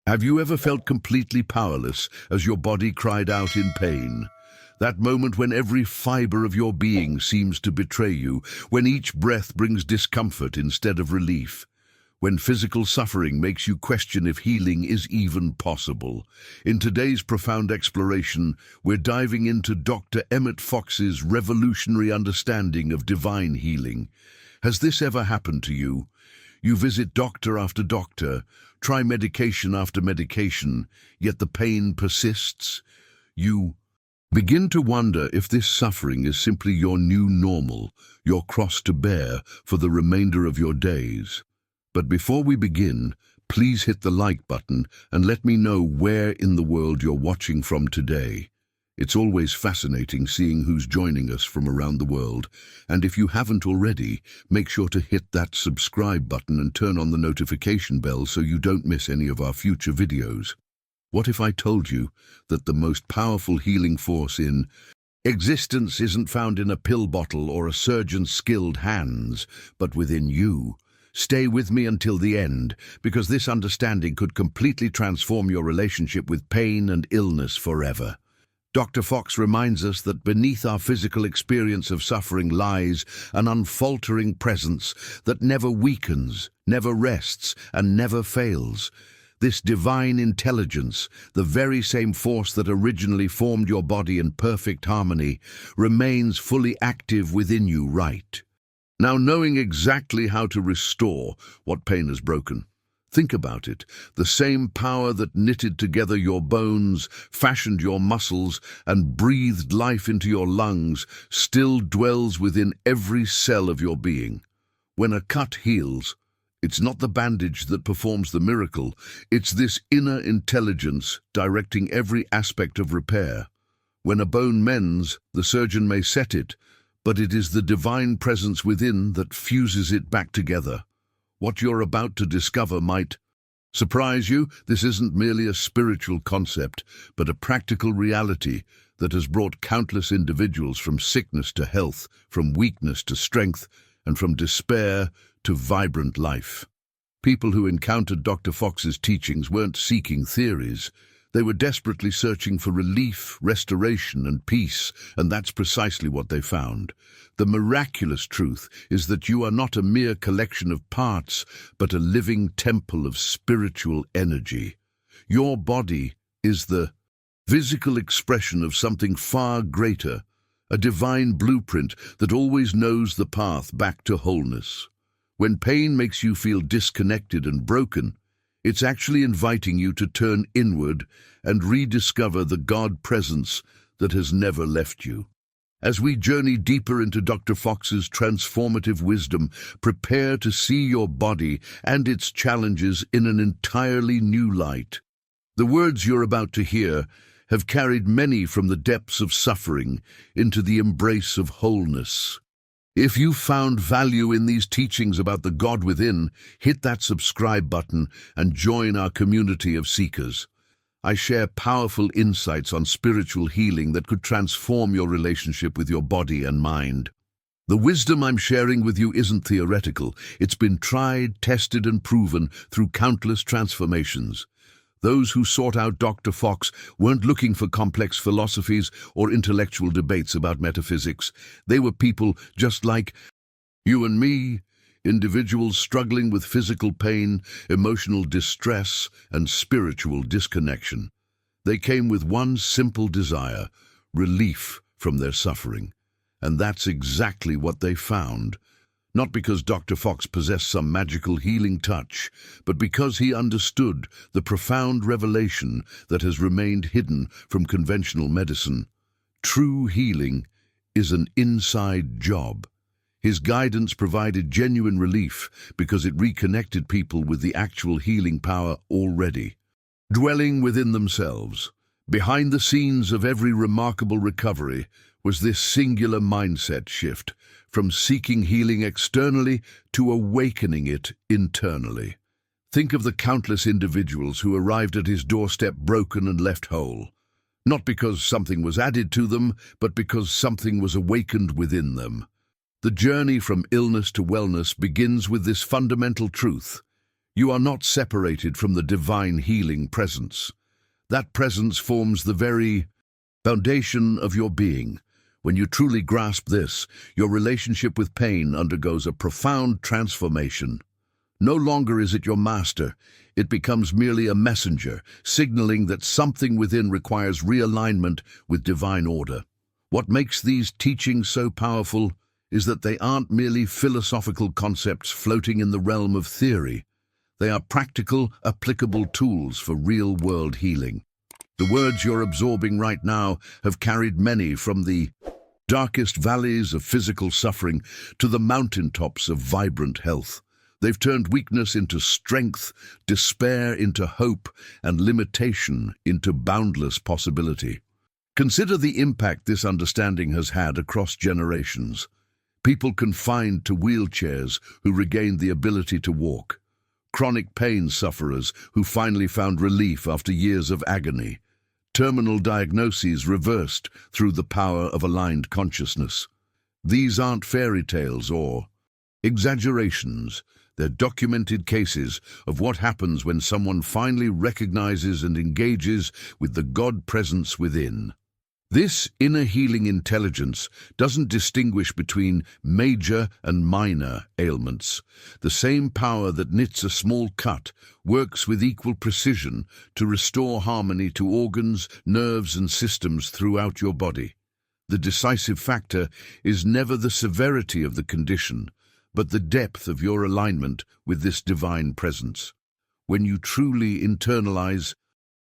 Have you ever felt completely powerless as your body cried out in pain? That moment when every fiber of your being seems to betray you, when each breath brings discomfort instead of relief, when physical suffering makes you question if healing is even possible. In today's profound exploration, we're diving into Dr. Emmet Fox's revolutionary understanding of divine healing. Has this ever happened to you? You visit doctor after doctor, try medication after medication, yet the pain persists. You begin to wonder if this suffering is simply your new normal, your cross to bear for the remainder of your days. But before we begin, please hit the like button and let me know where in the world you're watching from today. It's always fascinating seeing who's joining us from around the world, and if you haven't already, make sure to hit that subscribe button and turn on the notification bell so you don't miss any of our future videos. What if I told you that the most powerful healing force in existence isn't found in a pill bottle or a surgeon's skilled hands, but within you? Stay with me until the end, because this understanding could completely transform your relationship with pain and illness forever. Dr. Fox reminds us that beneath our physical experience of suffering lies an unfaltering presence that never weakens, never rests, and never fails. This divine intelligence, the very same force that originally formed your body in perfect harmony, remains fully active within you right now, knowing exactly how to restore what pain has broken. Think about it. The same power that knitted together your bones, fashioned your muscles, and breathed life into your lungs still dwells within every cell of your being. When a cut heals, it's not the bandage that performs the miracle. It's this inner intelligence directing every aspect of repair. When a bone mends, the surgeon may set it, but it is the divine presence within that fuses it back together. What you're about to discover might surprise you. This isn't merely a spiritual concept, but a practical reality that has brought countless individuals from sickness to health, from weakness to strength, and from despair to vibrant life. People who encountered Dr. Fox's teachings weren't seeking theories. They were desperately searching for relief, restoration, and peace, and that's precisely what they found. The miraculous truth is that you are not a mere collection of parts, but a living temple of spiritual energy. Your body is the physical expression of something far greater, a divine blueprint that always knows the path back to wholeness. When pain makes you feel disconnected and broken, it's actually inviting you to turn inward and rediscover the God presence that has never left you. As we journey deeper into Dr. Fox's transformative wisdom, prepare to see your body and its challenges in an entirely new light. The words you're about to hear have carried many from the depths of suffering into the embrace of wholeness. If you found value in these teachings about the God within, hit that subscribe button and join our community of seekers. I share powerful insights on spiritual healing that could transform your relationship with your body and mind. The wisdom I'm sharing with you isn't theoretical. It's been tried, tested, and proven through countless transformations. Those who sought out Dr. Fox weren't looking for complex philosophies or intellectual debates about metaphysics. They were people just like you and me, individuals struggling with physical pain, emotional distress, and spiritual disconnection. They came with one simple desire: relief from their suffering. And that's exactly what they found. Not because Dr. Fox possessed some magical healing touch, but because he understood the profound revelation that has remained hidden from conventional medicine. True healing is an inside job. His guidance provided genuine relief because it reconnected people with the actual healing power already dwelling within themselves. Behind the scenes of every remarkable recovery was this singular mindset shift, from seeking healing externally to awakening it internally. Think of the countless individuals who arrived at his doorstep broken and left whole, not because something was added to them, but because something was awakened within them. The journey from illness to wellness begins with this fundamental truth: You are not separated from the divine healing presence. That presence forms the very foundation of your being. When you truly grasp this, your relationship with pain undergoes a profound transformation. No longer is it your master, it becomes merely a messenger, signaling that something within requires realignment with divine order. What makes these teachings so powerful is that they aren't merely philosophical concepts floating in the realm of theory. They are practical, applicable tools for real-world healing. The words you're absorbing right now have carried many from the darkest valleys of physical suffering to the mountaintops of vibrant health. They've turned weakness into strength, despair into hope, and limitation into boundless possibility. Consider the impact this understanding has had across generations. People confined to wheelchairs who regained the ability to walk. Chronic pain sufferers who finally found relief after years of agony. Terminal diagnoses reversed through the power of aligned consciousness. These aren't fairy tales or exaggerations. They're documented cases of what happens when someone finally recognizes and engages with the God presence within. This inner healing intelligence doesn't distinguish between major and minor ailments. The same power that knits a small cut works with equal precision to restore harmony to organs, nerves, and systems throughout your body. The decisive factor is never the severity of the condition, but the depth of your alignment with this divine presence. When you truly internalize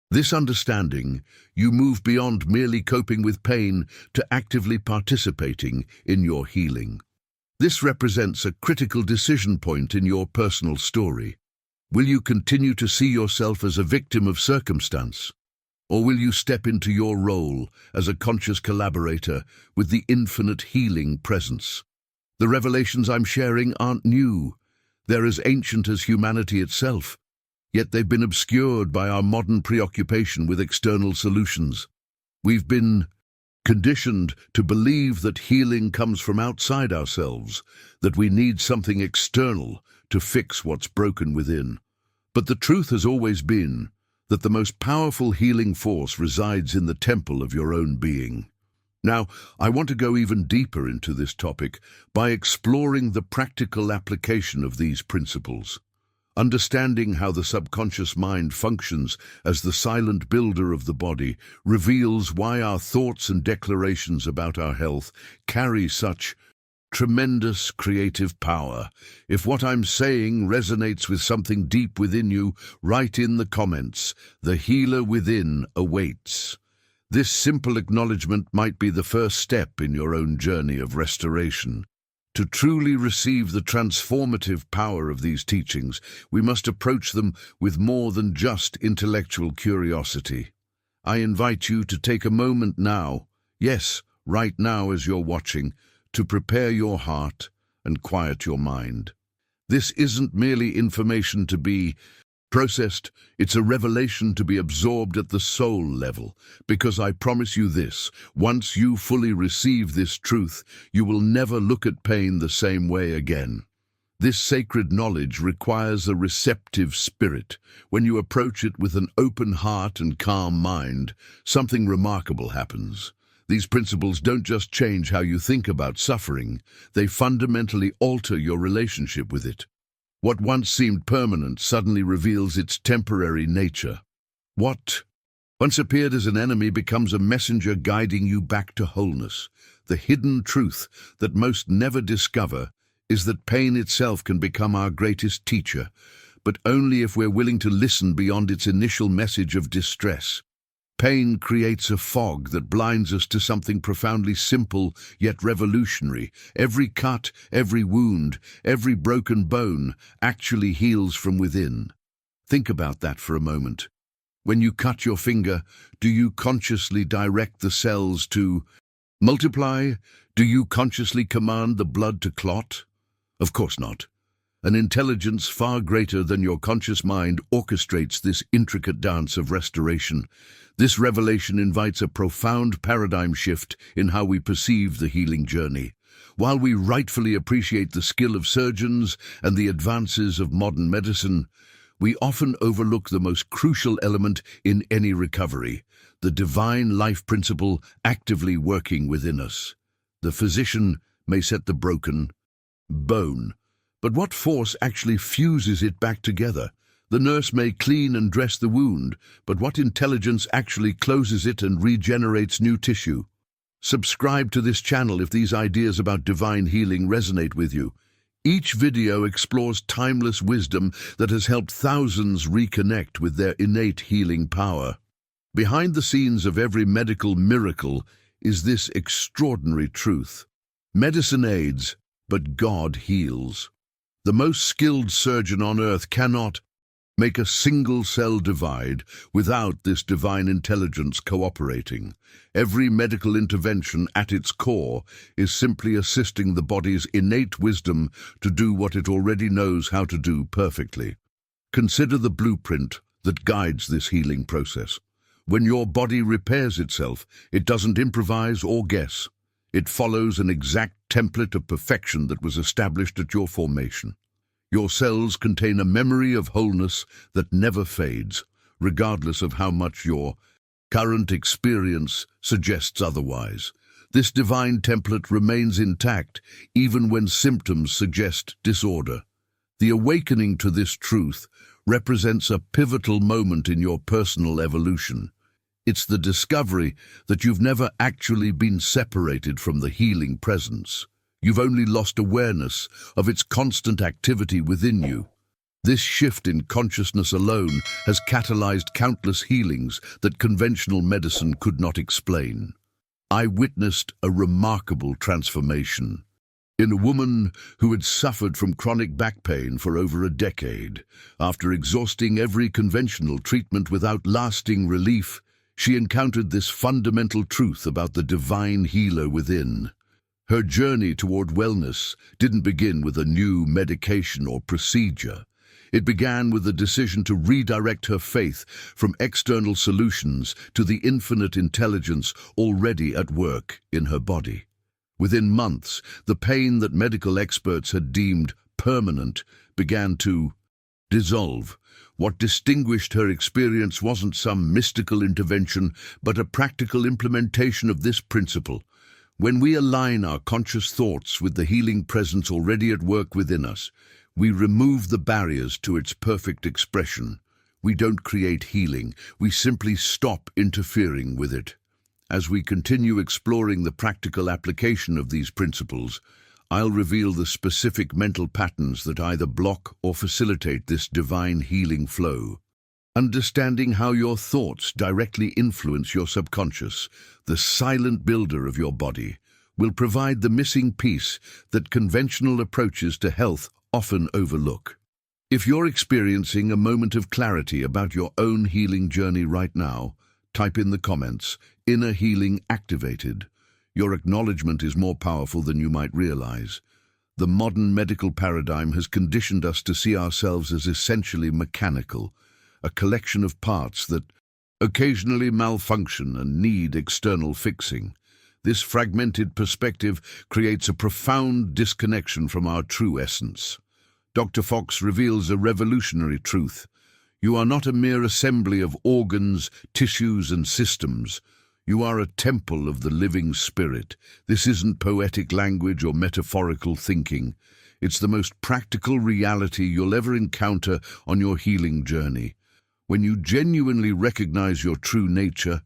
this understanding, you move beyond merely coping with pain to actively participating in your healing. This represents a critical decision point in your personal story. Will you continue to see yourself as a victim of circumstance? Or will you step into your role as a conscious collaborator with the infinite healing presence? The revelations I'm sharing aren't new. They're as ancient as humanity itself. Yet they've been obscured by our modern preoccupation with external solutions. We've been conditioned to believe that healing comes from outside ourselves, that we need something external to fix what's broken within. But the truth has always been that the most powerful healing force resides in the temple of your own being. Now, I want to go even deeper into this topic by exploring the practical application of these principles. Understanding how the subconscious mind functions as the silent builder of the body reveals why our thoughts and declarations about our health carry such tremendous creative power. If what I'm saying resonates with something deep within you, write in the comments, "The healer within awaits." This simple acknowledgement might be the first step in your own journey of restoration. To truly receive the transformative power of these teachings, we must approach them with more than just intellectual curiosity. I invite you to take a moment now, yes, right now as you're watching, to prepare your heart and quiet your mind. This isn't merely information to be processed, it's a revelation to be absorbed at the soul level, because I promise you this, once you fully receive this truth, you will never look at pain the same way again. This sacred knowledge requires a receptive spirit. When you approach it with an open heart and calm mind, something remarkable happens. These principles don't just change how you think about suffering, they fundamentally alter your relationship with it. What once seemed permanent suddenly reveals its temporary nature. What once appeared as an enemy becomes a messenger guiding you back to wholeness. The hidden truth that most never discover is that pain itself can become our greatest teacher, but only if we're willing to listen beyond its initial message of distress. Pain creates a fog that blinds us to something profoundly simple yet revolutionary. Every cut, every wound, every broken bone actually heals from within. Think about that for a moment. When you cut your finger, do you consciously direct the cells to multiply? Do you consciously command the blood to clot? Of course not. An intelligence far greater than your conscious mind orchestrates this intricate dance of restoration. This revelation invites a profound paradigm shift in how we perceive the healing journey. While we rightfully appreciate the skill of surgeons and the advances of modern medicine, We often overlook the most crucial element in any recovery, the divine life principle actively working within us. The physician may set the broken bone, but what force actually fuses it back together? The nurse may clean and dress the wound, but what intelligence actually closes it and regenerates new tissue? Subscribe to this channel if these ideas about divine healing resonate with you. Each video explores timeless wisdom that has helped thousands reconnect with their innate healing power. Behind the scenes of every medical miracle is this extraordinary truth. Medicine aids, but God heals. The most skilled surgeon on earth cannot make a single cell divide without this divine intelligence cooperating. Every medical intervention at its core is simply assisting the body's innate wisdom to do what it already knows how to do perfectly. Consider the blueprint that guides this healing process. When your body repairs itself, it doesn't improvise or guess. It follows an exact template of perfection that was established at your formation. Your cells contain a memory of wholeness that never fades, regardless of how much your current experience suggests otherwise. This divine template remains intact even when symptoms suggest disorder. The awakening to this truth represents a pivotal moment in your personal evolution. It's the discovery that you've never actually been separated from the healing presence. You've only lost awareness of its constant activity within you. This shift in consciousness alone has catalyzed countless healings that conventional medicine could not explain. I witnessed a remarkable transformation in a woman who had suffered from chronic back pain for over a decade. After exhausting every conventional treatment without lasting relief, she encountered this fundamental truth about the divine healer within. Her journey toward wellness didn't begin with a new medication or procedure. It began with the decision to redirect her faith from external solutions to the infinite intelligence already at work in her body. Within months, the pain that medical experts had deemed permanent began to dissolve. What distinguished her experience wasn't some mystical intervention, but a practical implementation of this principle. When we align our conscious thoughts with the healing presence already at work within us, we remove the barriers to its perfect expression. We don't create healing, we simply stop interfering with it. As we continue exploring the practical application of these principles, I'll reveal the specific mental patterns that either block or facilitate this divine healing flow. Understanding how your thoughts directly influence your subconscious, the silent builder of your body, will provide the missing piece that conventional approaches to health often overlook. If you're experiencing a moment of clarity about your own healing journey right now, type in the comments, "Inner healing activated." Your acknowledgement is more powerful than you might realize. The modern medical paradigm has conditioned us to see ourselves as essentially mechanical, a collection of parts that occasionally malfunction and need external fixing. This fragmented perspective creates a profound disconnection from our true essence. Dr. Fox reveals a revolutionary truth. You are not a mere assembly of organs, tissues, and systems. You are a temple of the living spirit. This isn't poetic language or metaphorical thinking. It's the most practical reality you'll ever encounter on your healing journey. When you genuinely recognize your true nature,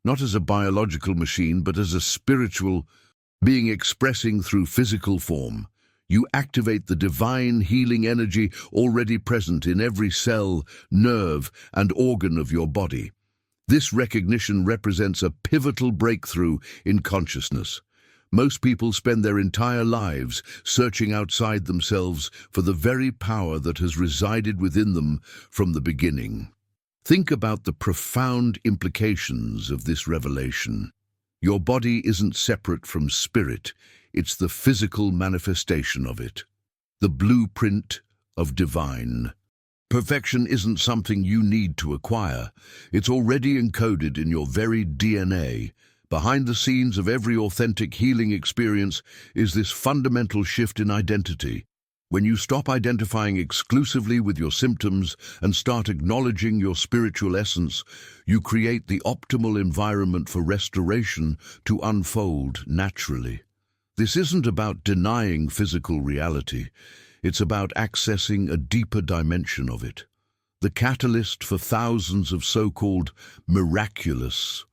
not as a biological machine, but as a spiritual being expressing through physical form, you activate the divine healing energy already present in every cell, nerve, and organ of your body. This recognition represents a pivotal breakthrough in consciousness. Most people spend their entire lives searching outside themselves for the very power that has resided within them from the beginning. Think about the profound implications of this revelation. Your body isn't separate from spirit, it's the physical manifestation of it. The blueprint of divine. Perfection isn't something you need to acquire. It's already encoded in your very DNA. Behind the scenes of every authentic healing experience is this fundamental shift in identity. When you stop identifying exclusively with your symptoms and start acknowledging your spiritual essence, you create the optimal environment for restoration to unfold naturally. This isn't about denying physical reality. It's about accessing a deeper dimension of it. The catalyst for thousands of so-called miraculous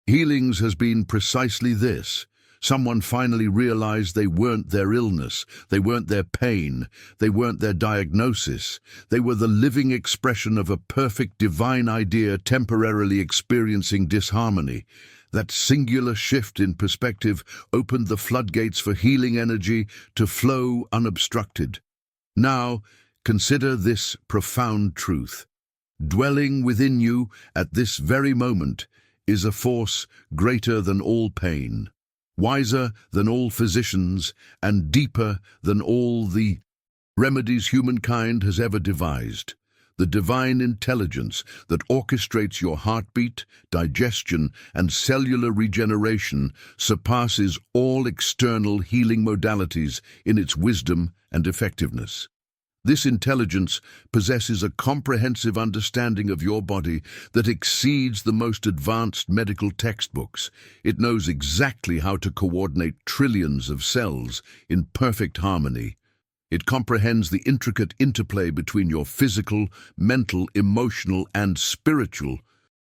healings has been precisely this. Someone finally realized they weren't their illness, they weren't their pain, they weren't their diagnosis. They were the living expression of a perfect divine idea temporarily experiencing disharmony. That singular shift in perspective opened the floodgates for healing energy to flow unobstructed. Now, consider this profound truth. Dwelling within you at this very moment is a force greater than all pain, wiser than all physicians, and deeper than all the remedies humankind has ever devised. The divine intelligence that orchestrates your heartbeat, digestion, and cellular regeneration surpasses all external healing modalities in its wisdom and effectiveness. This intelligence possesses a comprehensive understanding of your body that exceeds the most advanced medical textbooks. It knows exactly how to coordinate trillions of cells in perfect harmony. It comprehends the intricate interplay between your physical, mental, emotional, and spiritual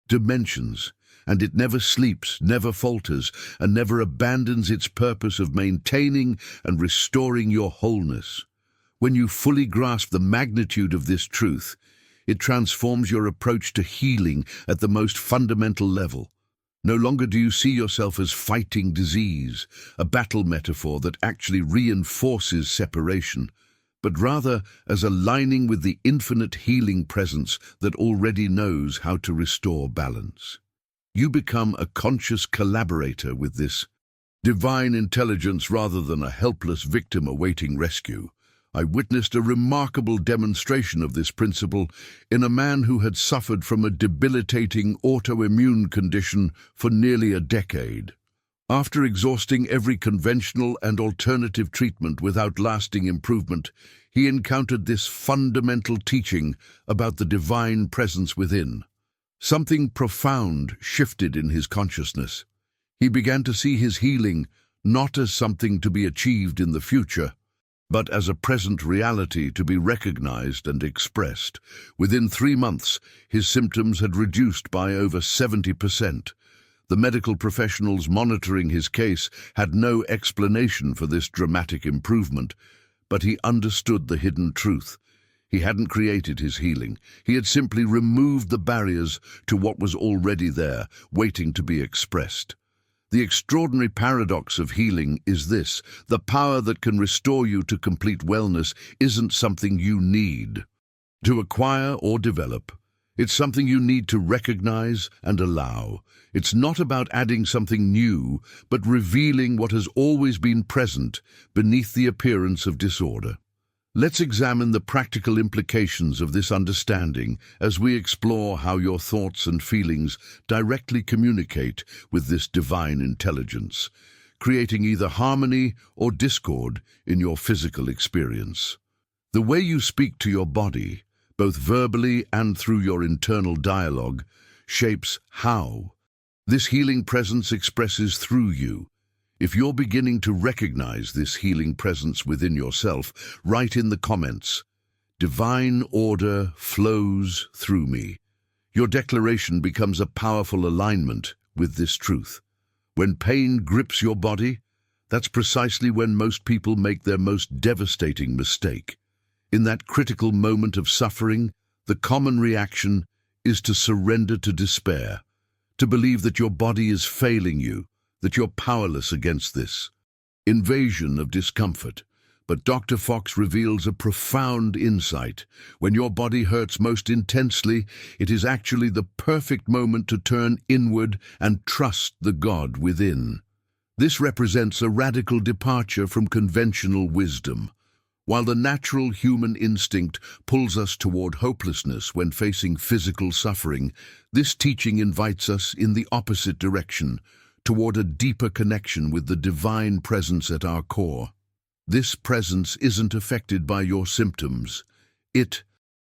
dimensions. And it never sleeps, never falters, and never abandons its purpose of maintaining and restoring your wholeness. When you fully grasp the magnitude of this truth, it transforms your approach to healing at the most fundamental level. No longer do you see yourself as fighting disease, a battle metaphor that actually reinforces separation, but rather as aligning with the infinite healing presence that already knows how to restore balance. You become a conscious collaborator with this divine intelligence rather than a helpless victim awaiting rescue. I witnessed a remarkable demonstration of this principle in a man who had suffered from a debilitating autoimmune condition for nearly a decade. After exhausting every conventional and alternative treatment without lasting improvement, he encountered this fundamental teaching about the divine presence within. Something profound shifted in his consciousness. He began to see his healing not as something to be achieved in the future, but as a present reality to be recognized and expressed. Within 3 months, his symptoms had reduced by over 70%. The medical professionals monitoring his case had no explanation for this dramatic improvement, but he understood the hidden truth. He hadn't created his healing. He had simply removed the barriers to what was already there, waiting to be expressed. The extraordinary paradox of healing is this: the power that can restore you to complete wellness isn't something you need to acquire or develop. It's something you need to recognize and allow. It's not about adding something new, but revealing what has always been present beneath the appearance of disorder. Let's examine the practical implications of this understanding as we explore how your thoughts and feelings directly communicate with this divine intelligence, creating either harmony or discord in your physical experience. The way you speak to your body, both verbally and through your internal dialogue, shapes how this healing presence expresses through you. If you're beginning to recognize this healing presence within yourself, write in the comments, "Divine order flows through me." Your declaration becomes a powerful alignment with this truth. When pain grips your body, that's precisely when most people make their most devastating mistake. In that critical moment of suffering, the common reaction is to surrender to despair, to believe that your body is failing you, that you're powerless against this invasion of discomfort. But Dr. Fox reveals a profound insight. When your body hurts most intensely, it is actually the perfect moment to turn inward and trust the God within. This represents a radical departure from conventional wisdom. While the natural human instinct pulls us toward hopelessness when facing physical suffering, this teaching invites us in the opposite direction, toward a deeper connection with the divine presence at our core. This presence isn't affected by your symptoms. It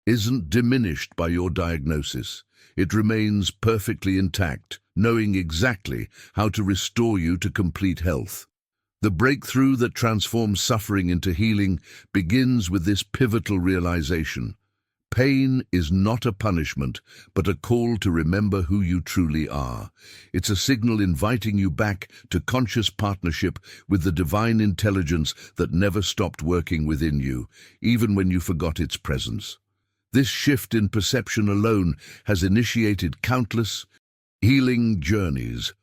isn't diminished by your diagnosis. It remains perfectly intact, knowing exactly how to restore you to complete health. The breakthrough that transforms suffering into healing begins with this pivotal realization. Pain is not a punishment, but a call to remember who you truly are. It's a signal inviting you back to conscious partnership with the divine intelligence that never stopped working within you, even when you forgot its presence. This shift in perception alone has initiated countless healing journeys.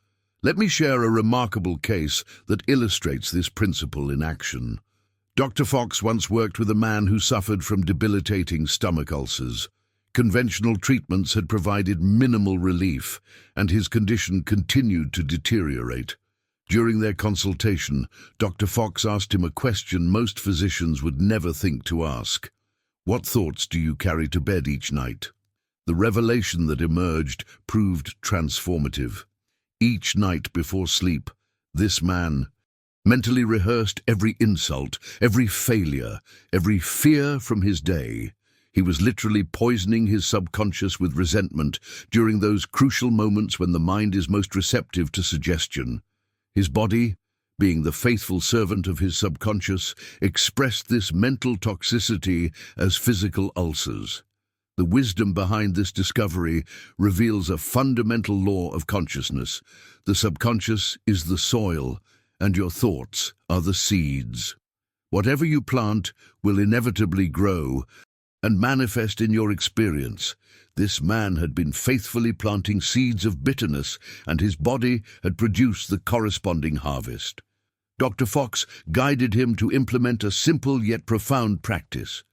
Let me share a remarkable case that illustrates this principle in action. Dr. Fox once worked with a man who suffered from debilitating stomach ulcers. Conventional treatments had provided minimal relief, and his condition continued to deteriorate. During their consultation, Dr. Fox asked him a question most physicians would never think to ask. What thoughts do you carry to bed each night? The revelation that emerged proved transformative. Each night before sleep, this man mentally rehearsed every insult, every failure, every fear from his day. He was literally poisoning his subconscious with resentment during those crucial moments when the mind is most receptive to suggestion. His body, being the faithful servant of his subconscious, expressed this mental toxicity as physical ulcers. The wisdom behind this discovery reveals a fundamental law of consciousness. The subconscious is the soil, and your thoughts are the seeds. Whatever you plant will inevitably grow and manifest in your experience. This man had been faithfully planting seeds of bitterness, and his body had produced the corresponding harvest. Dr. Fox guided him to implement a simple yet profound practice.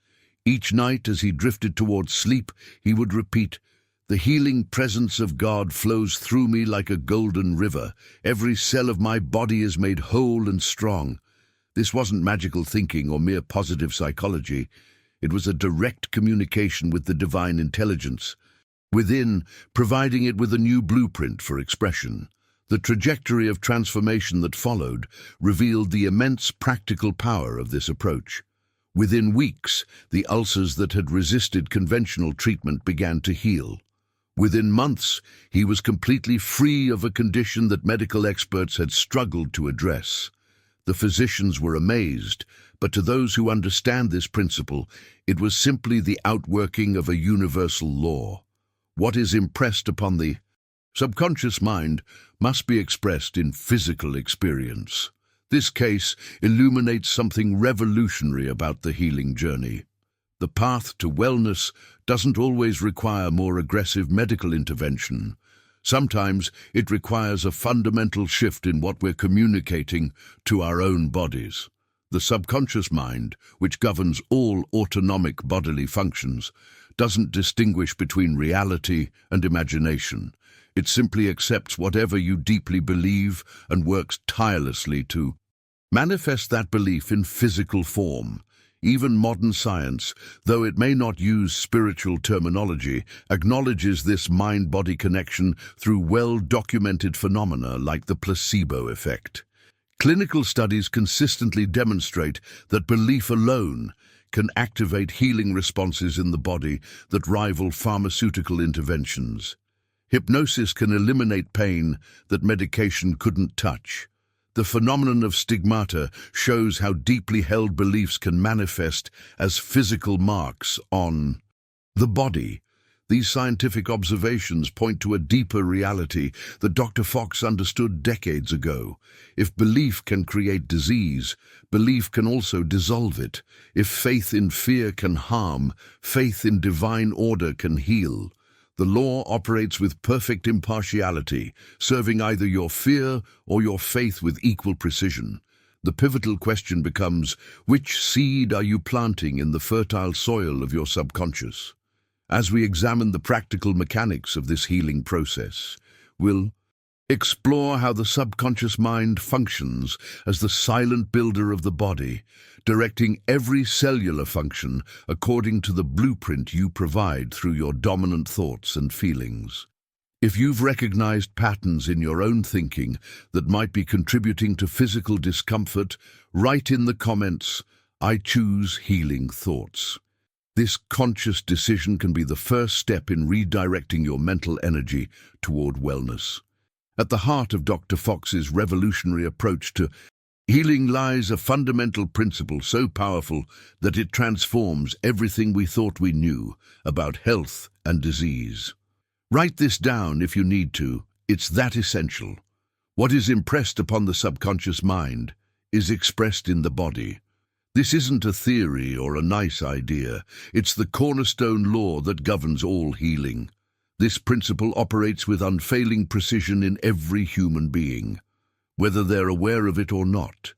Each night as he drifted towards sleep, he would repeat, "The healing presence of God flows through me like a golden river. Every cell of my body is made whole and strong." This wasn't magical thinking or mere positive psychology. It was a direct communication with the divine intelligence within, providing it with a new blueprint for expression. The trajectory of transformation that followed revealed the immense practical power of this approach. Within weeks, the ulcers that had resisted conventional treatment began to heal. Within months, he was completely free of a condition that medical experts had struggled to address. The physicians were amazed, but to those who understand this principle, it was simply the outworking of a universal law. What is impressed upon the subconscious mind must be expressed in physical experience. This case illuminates something revolutionary about the healing journey. The path to wellness doesn't always require more aggressive medical intervention. Sometimes it requires a fundamental shift in what we're communicating to our own bodies. The subconscious mind, which governs all autonomic bodily functions, doesn't distinguish between reality and imagination. It simply accepts whatever you deeply believe and works tirelessly to manifest that belief in physical form. Even modern science, though it may not use spiritual terminology, acknowledges this mind-body connection through well-documented phenomena like the placebo effect. Clinical studies consistently demonstrate that belief alone can activate healing responses in the body that rival pharmaceutical interventions. Hypnosis can eliminate pain that medication couldn't touch. The phenomenon of stigmata shows how deeply held beliefs can manifest as physical marks on the body. These scientific observations point to a deeper reality that Dr. Fox understood decades ago. If belief can create disease, belief can also dissolve it. If faith in fear can harm, faith in divine order can heal. The law operates with perfect impartiality, serving either your fear or your faith with equal precision. The pivotal question becomes, which seed are you planting in the fertile soil of your subconscious? As we examine the practical mechanics of this healing process, we'll explore how the subconscious mind functions as the silent builder of the body, directing every cellular function according to the blueprint you provide through your dominant thoughts and feelings. If you've recognized patterns in your own thinking that might be contributing to physical discomfort, write in the comments, "I choose healing thoughts." This conscious decision can be the first step in redirecting your mental energy toward wellness. At the heart of Dr. Fox's revolutionary approach to healing lies a fundamental principle so powerful that it transforms everything we thought we knew about health and disease. Write this down if you need to. It's that essential. What is impressed upon the subconscious mind is expressed in the body. This isn't a theory or a nice idea. It's the cornerstone law that governs all healing. This principle operates with unfailing precision in every human being, whether they're aware of it or not.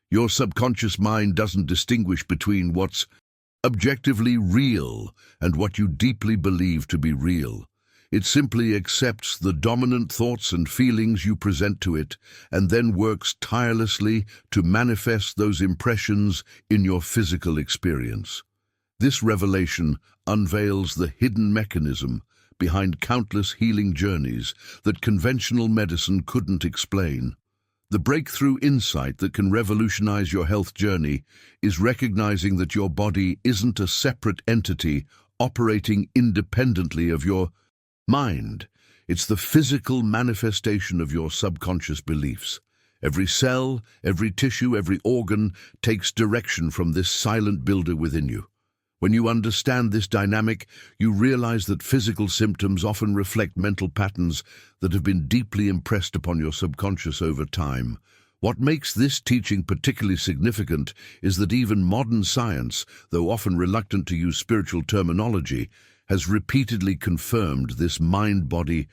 Your subconscious mind doesn't distinguish between what's objectively real and what you deeply believe to be real. It simply accepts the dominant thoughts and feelings you present to it, and then works tirelessly to manifest those impressions in your physical experience. This revelation unveils the hidden mechanism behind countless healing journeys that conventional medicine couldn't explain. The breakthrough insight that can revolutionize your health journey is recognizing that your body isn't a separate entity operating independently of your mind. It's the physical manifestation of your subconscious beliefs. Every cell, every tissue, every organ takes direction from this silent builder within you. When you understand this dynamic, you realize that physical symptoms often reflect mental patterns that have been deeply impressed upon your subconscious over time. What makes this teaching particularly significant is that even modern science, though often reluctant to use spiritual terminology, has repeatedly confirmed this mind-body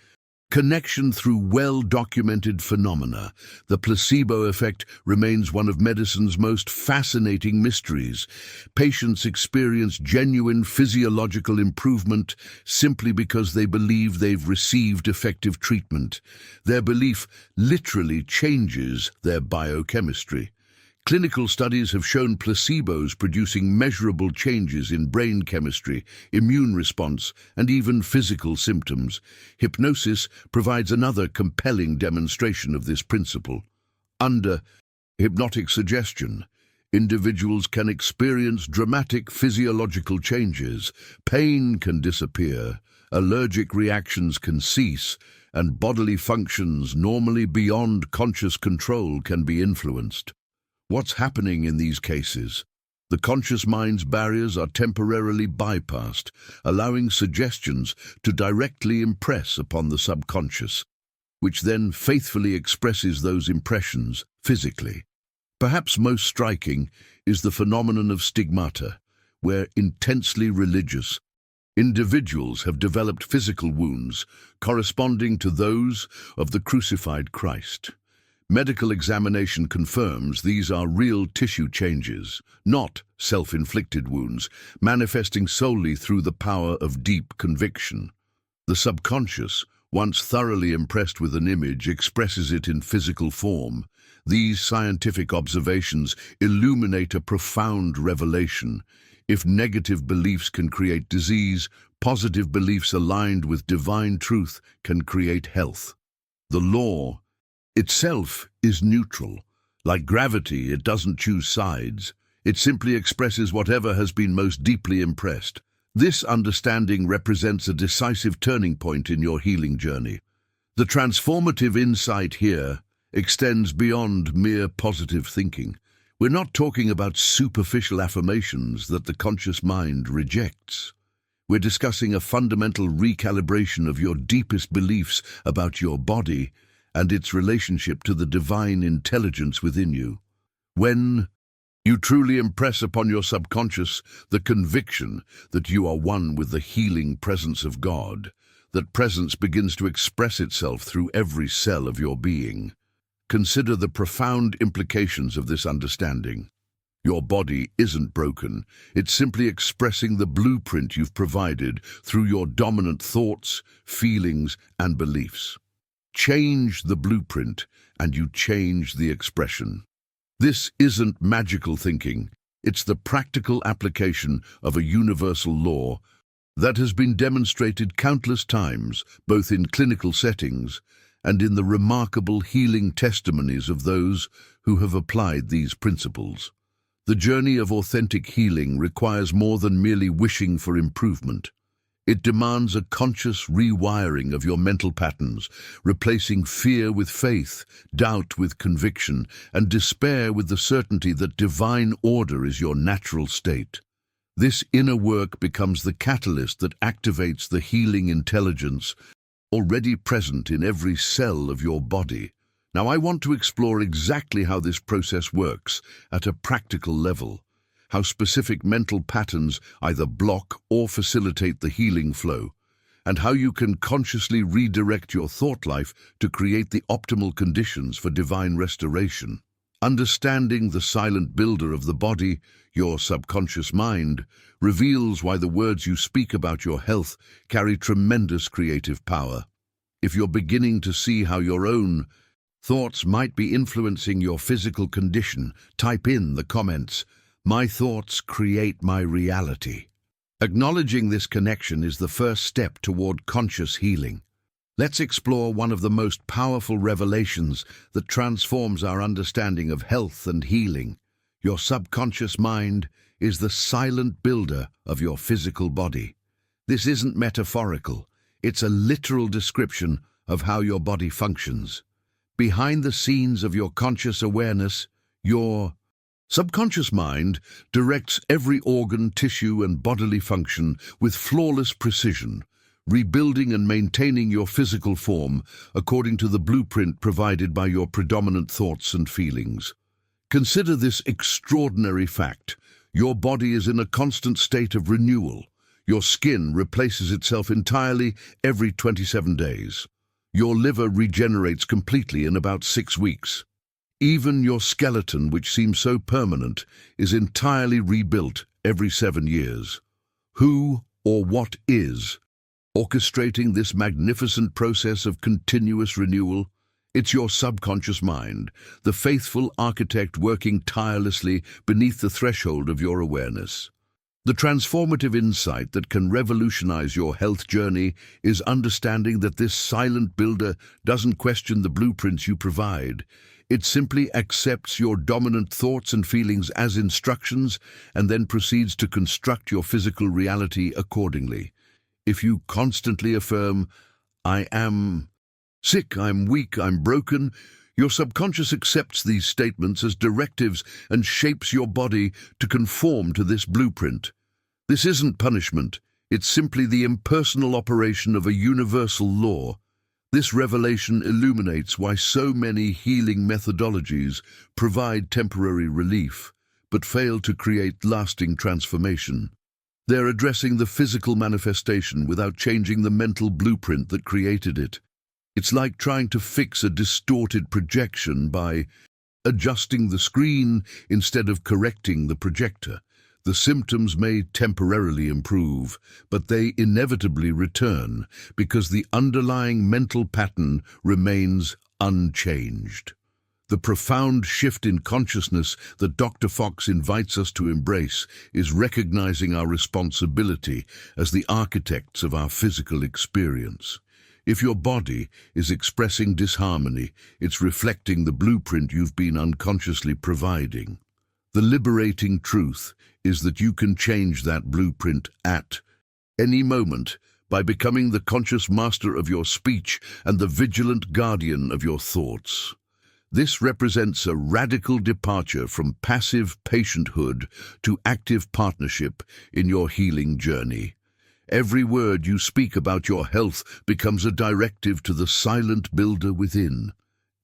connection through well-documented phenomena. The placebo effect remains one of medicine's most fascinating mysteries. Patients experience genuine physiological improvement simply because they believe they've received effective treatment. Their belief literally changes their biochemistry. Clinical studies have shown placebos producing measurable changes in brain chemistry, immune response, and even physical symptoms. Hypnosis provides another compelling demonstration of this principle. Under hypnotic suggestion, individuals can experience dramatic physiological changes. Pain can disappear, allergic reactions can cease, and bodily functions normally beyond conscious control can be influenced. What's happening in these cases? The conscious mind's barriers are temporarily bypassed, allowing suggestions to directly impress upon the subconscious, which then faithfully expresses those impressions physically. Perhaps most striking is the phenomenon of stigmata, where intensely religious individuals have developed physical wounds corresponding to those of the crucified Christ. Medical examination confirms these are real tissue changes, not self-inflicted wounds, manifesting solely through the power of deep conviction. The subconscious, once thoroughly impressed with an image, expresses it in physical form. These scientific observations illuminate a profound revelation. If negative beliefs can create disease, positive beliefs aligned with divine truth can create health. The law itself is neutral. Like gravity, it doesn't choose sides. It simply expresses whatever has been most deeply impressed. This understanding represents a decisive turning point in your healing journey. The transformative insight here extends beyond mere positive thinking. We're not talking about superficial affirmations that the conscious mind rejects. We're discussing a fundamental recalibration of your deepest beliefs about your body and its relationship to the divine intelligence within you. When you truly impress upon your subconscious the conviction that you are one with the healing presence of God, that presence begins to express itself through every cell of your being. Consider the profound implications of this understanding. Your body isn't broken. It's simply expressing the blueprint you've provided through your dominant thoughts, feelings, and beliefs. Change the blueprint, and you change the expression. This isn't magical thinking. It's the practical application of a universal law That has been demonstrated countless times, both in clinical settings and in the remarkable healing testimonies of those who have applied these principles. The journey of authentic healing requires more than merely wishing for improvement. It demands a conscious rewiring of your mental patterns, replacing fear with faith, doubt with conviction, and despair with the certainty that divine order is your natural state. This inner work becomes the catalyst that activates the healing intelligence already present in every cell of your body. Now, I want to explore exactly how this process works at a practical level, how specific mental patterns either block or facilitate the healing flow, and how you can consciously redirect your thought life to create the optimal conditions for divine restoration. Understanding the silent builder of the body, your subconscious mind, reveals why the words you speak about your health carry tremendous creative power. If you're beginning to see how your own thoughts might be influencing your physical condition, type in the comments, "My thoughts create my reality." Acknowledging this connection is the first step toward conscious healing. Let's explore one of the most powerful revelations that transforms our understanding of health and healing. Your subconscious mind is the silent builder of your physical body. This isn't metaphorical, it's a literal description of how your body functions. Behind the scenes of your conscious awareness, your subconscious mind directs every organ, tissue, and bodily function with flawless precision, rebuilding and maintaining your physical form according to the blueprint provided by your predominant thoughts and feelings. Consider this extraordinary fact. Your body is in a constant state of renewal. Your skin replaces itself entirely every 27 days. Your liver regenerates completely in about 6 weeks. Even your skeleton, which seems so permanent, is entirely rebuilt every 7 years. Who or what is orchestrating this magnificent process of continuous renewal? It's your subconscious mind, the faithful architect working tirelessly beneath the threshold of your awareness. The transformative insight that can revolutionize your health journey is understanding that this silent builder doesn't question the blueprints you provide. It simply accepts your dominant thoughts and feelings as instructions and then proceeds to construct your physical reality accordingly. If you constantly affirm, "I am sick, I'm weak, I'm broken," your subconscious accepts these statements as directives and shapes your body to conform to this blueprint. This isn't punishment, it's simply the impersonal operation of a universal law. This revelation illuminates why so many healing methodologies provide temporary relief, but fail to create lasting transformation. They're addressing the physical manifestation without changing the mental blueprint that created it. It's like trying to fix a distorted projection by adjusting the screen instead of correcting the projector. The symptoms may temporarily improve, but they inevitably return because the underlying mental pattern remains unchanged. The profound shift in consciousness that Dr. Fox invites us to embrace is recognizing our responsibility as the architects of our physical experience. If your body is expressing disharmony, it's reflecting the blueprint you've been unconsciously providing. The liberating truth is that you can change that blueprint at any moment by becoming the conscious master of your speech and the vigilant guardian of your thoughts. This represents a radical departure from passive patienthood to active partnership in your healing journey. Every word you speak about your health becomes a directive to the silent builder within.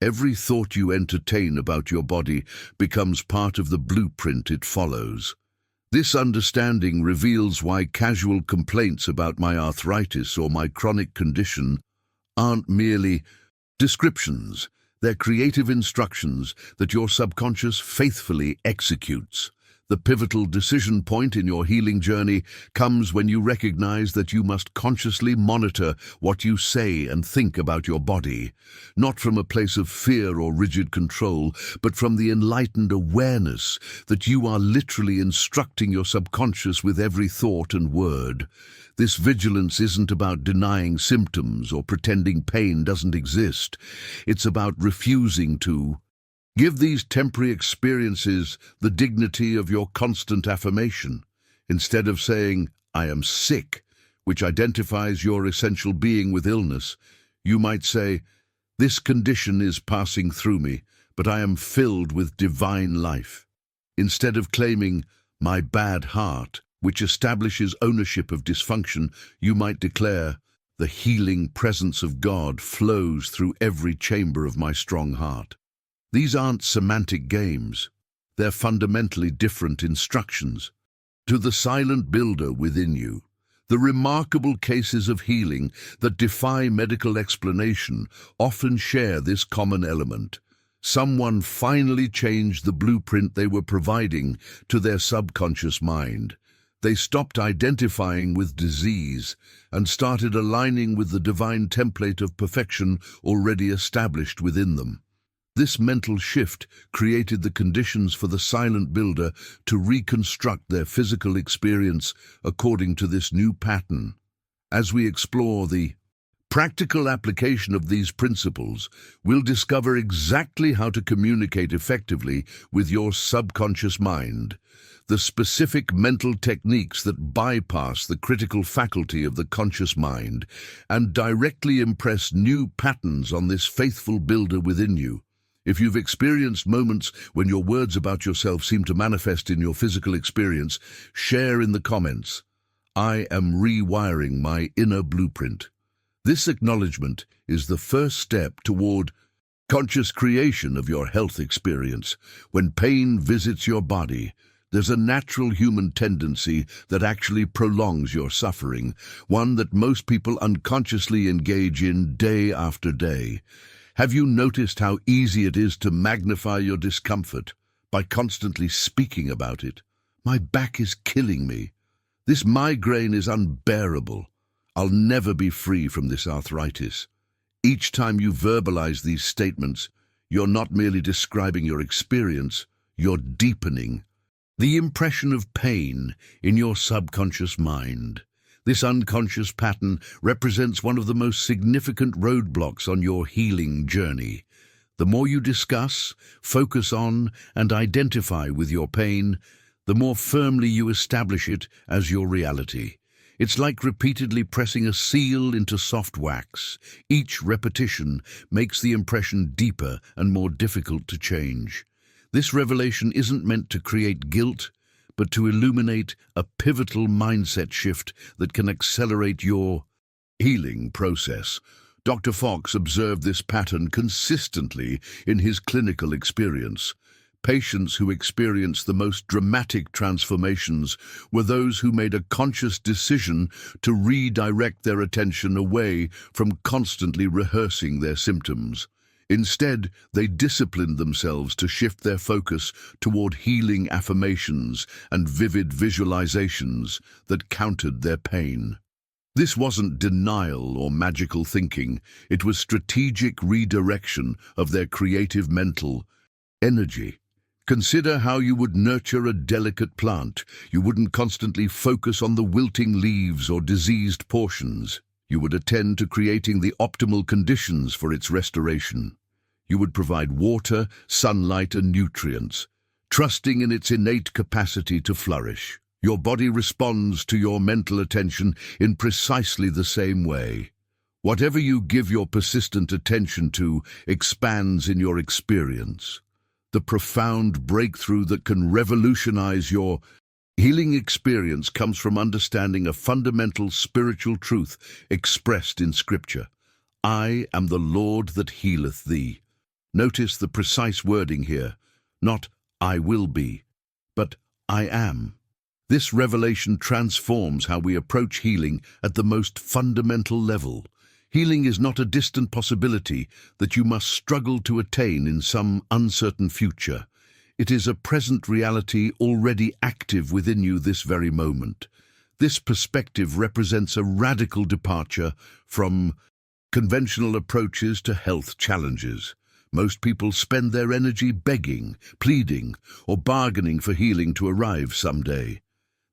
Every thought you entertain about your body becomes part of the blueprint it follows. This understanding reveals why casual complaints about my arthritis or my chronic condition aren't merely descriptions. They're creative instructions that your subconscious faithfully executes. The pivotal decision point in your healing journey comes when you recognize that you must consciously monitor what you say and think about your body, not from a place of fear or rigid control, but from the enlightened awareness that you are literally instructing your subconscious with every thought and word. This vigilance isn't about denying symptoms or pretending pain doesn't exist. It's about refusing to give these temporary experiences the dignity of your constant affirmation. Instead of saying, "I am sick," which identifies your essential being with illness, you might say, "This condition is passing through me, but I am filled with divine life." Instead of claiming, "My bad heart," which establishes ownership of dysfunction, you might declare, "The healing presence of God flows through every chamber of my strong heart." These aren't semantic games. They're fundamentally different instructions. To the silent builder within you, the remarkable cases of healing that defy medical explanation often share this common element. Someone finally changed the blueprint they were providing to their subconscious mind. They stopped identifying with disease and started aligning with the divine template of perfection already established within them. This mental shift created the conditions for the silent builder to reconstruct their physical experience according to this new pattern. As we explore the practical application of these principles, we'll discover exactly how to communicate effectively with your subconscious mind, the specific mental techniques that bypass the critical faculty of the conscious mind and directly impress new patterns on this faithful builder within you. If you've experienced moments when your words about yourself seem to manifest in your physical experience, share in the comments, "I am rewiring my inner blueprint." This acknowledgement is the first step toward conscious creation of your health experience. When pain visits your body, there's a natural human tendency that actually prolongs your suffering, one that most people unconsciously engage in day after day. Have you noticed how easy it is to magnify your discomfort by constantly speaking about it? "My back is killing me. This migraine is unbearable. I'll never be free from this arthritis." Each time you verbalize these statements, you're not merely describing your experience, you're deepening the impression of pain in your subconscious mind. This unconscious pattern represents one of the most significant roadblocks on your healing journey. The more you discuss, focus on, and identify with your pain, the more firmly you establish it as your reality. It's like repeatedly pressing a seal into soft wax. Each repetition makes the impression deeper and more difficult to change. This revelation isn't meant to create guilt, but to illuminate a pivotal mindset shift that can accelerate your healing process. Dr. Fox observed this pattern consistently in his clinical experience. Patients who experienced the most dramatic transformations were those who made a conscious decision to redirect their attention away from constantly rehearsing their symptoms. Instead, they disciplined themselves to shift their focus toward healing affirmations and vivid visualizations that countered their pain. This wasn't denial or magical thinking, it was strategic redirection of their creative mental energy. Consider how you would nurture a delicate plant. You wouldn't constantly focus on the wilting leaves or diseased portions. You would attend to creating the optimal conditions for its restoration. You would provide water, sunlight, and nutrients, trusting in its innate capacity to flourish. Your body responds to your mental attention in precisely the same way. Whatever you give your persistent attention to expands in your experience. The profound breakthrough that can revolutionize your healing experience comes from understanding a fundamental spiritual truth expressed in Scripture. "I am the Lord that healeth thee." Notice the precise wording here, not "I will be," but "I am." This revelation transforms how we approach healing at the most fundamental level. Healing is not a distant possibility that you must struggle to attain in some uncertain future. It is a present reality already active within you this very moment. This perspective represents a radical departure from conventional approaches to health challenges. Most people spend their energy begging, pleading, or bargaining for healing to arrive someday.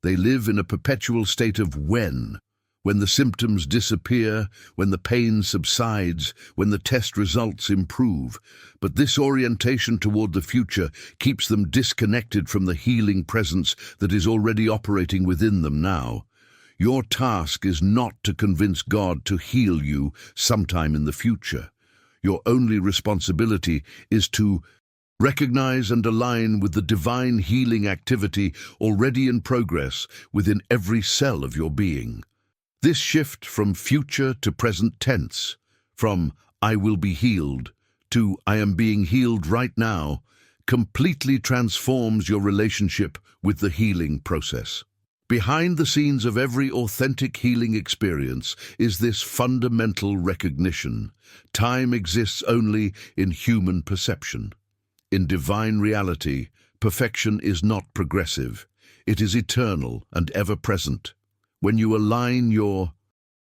They live in a perpetual state of when. when the symptoms disappear, when the pain subsides, when the test results improve. But this orientation toward the future keeps them disconnected from the healing presence that is already operating within them now. Your task is not to convince God to heal you sometime in the future. Your only responsibility is to recognize and align with the divine healing activity already in progress within every cell of your being. This shift from future to present tense, from "I will be healed" to "I am being healed right now," completely transforms your relationship with the healing process. Behind the scenes of every authentic healing experience is this fundamental recognition: time exists only in human perception. In divine reality, perfection is not progressive. It is eternal and ever-present. When you align your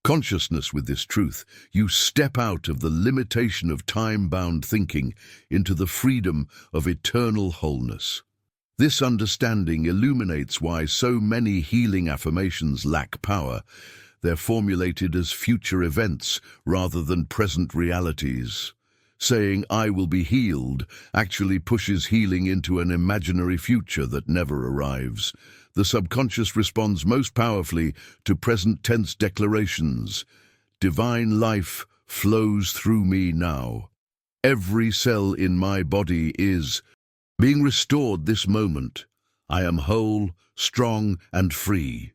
consciousness with this truth, you step out of the limitation of time-bound thinking into the freedom of eternal wholeness. This understanding illuminates why so many healing affirmations lack power. They're formulated as future events rather than present realities. Saying "I will be healed" actually pushes healing into an imaginary future that never arrives. The subconscious responds most powerfully to present tense declarations. Divine life flows through me now. Every cell in my body is being restored this moment. I am whole, strong, and free.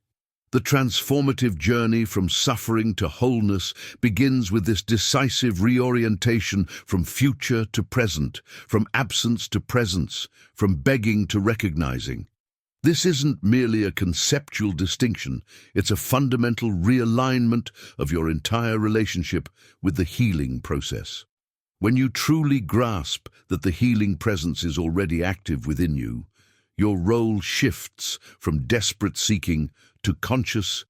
The transformative journey from suffering to wholeness begins with this decisive reorientation from future to present, from absence to presence, from begging to recognizing. This isn't merely a conceptual distinction, it's a fundamental realignment of your entire relationship with the healing process. When you truly grasp that the healing presence is already active within you, your role shifts from desperate seeking to conscious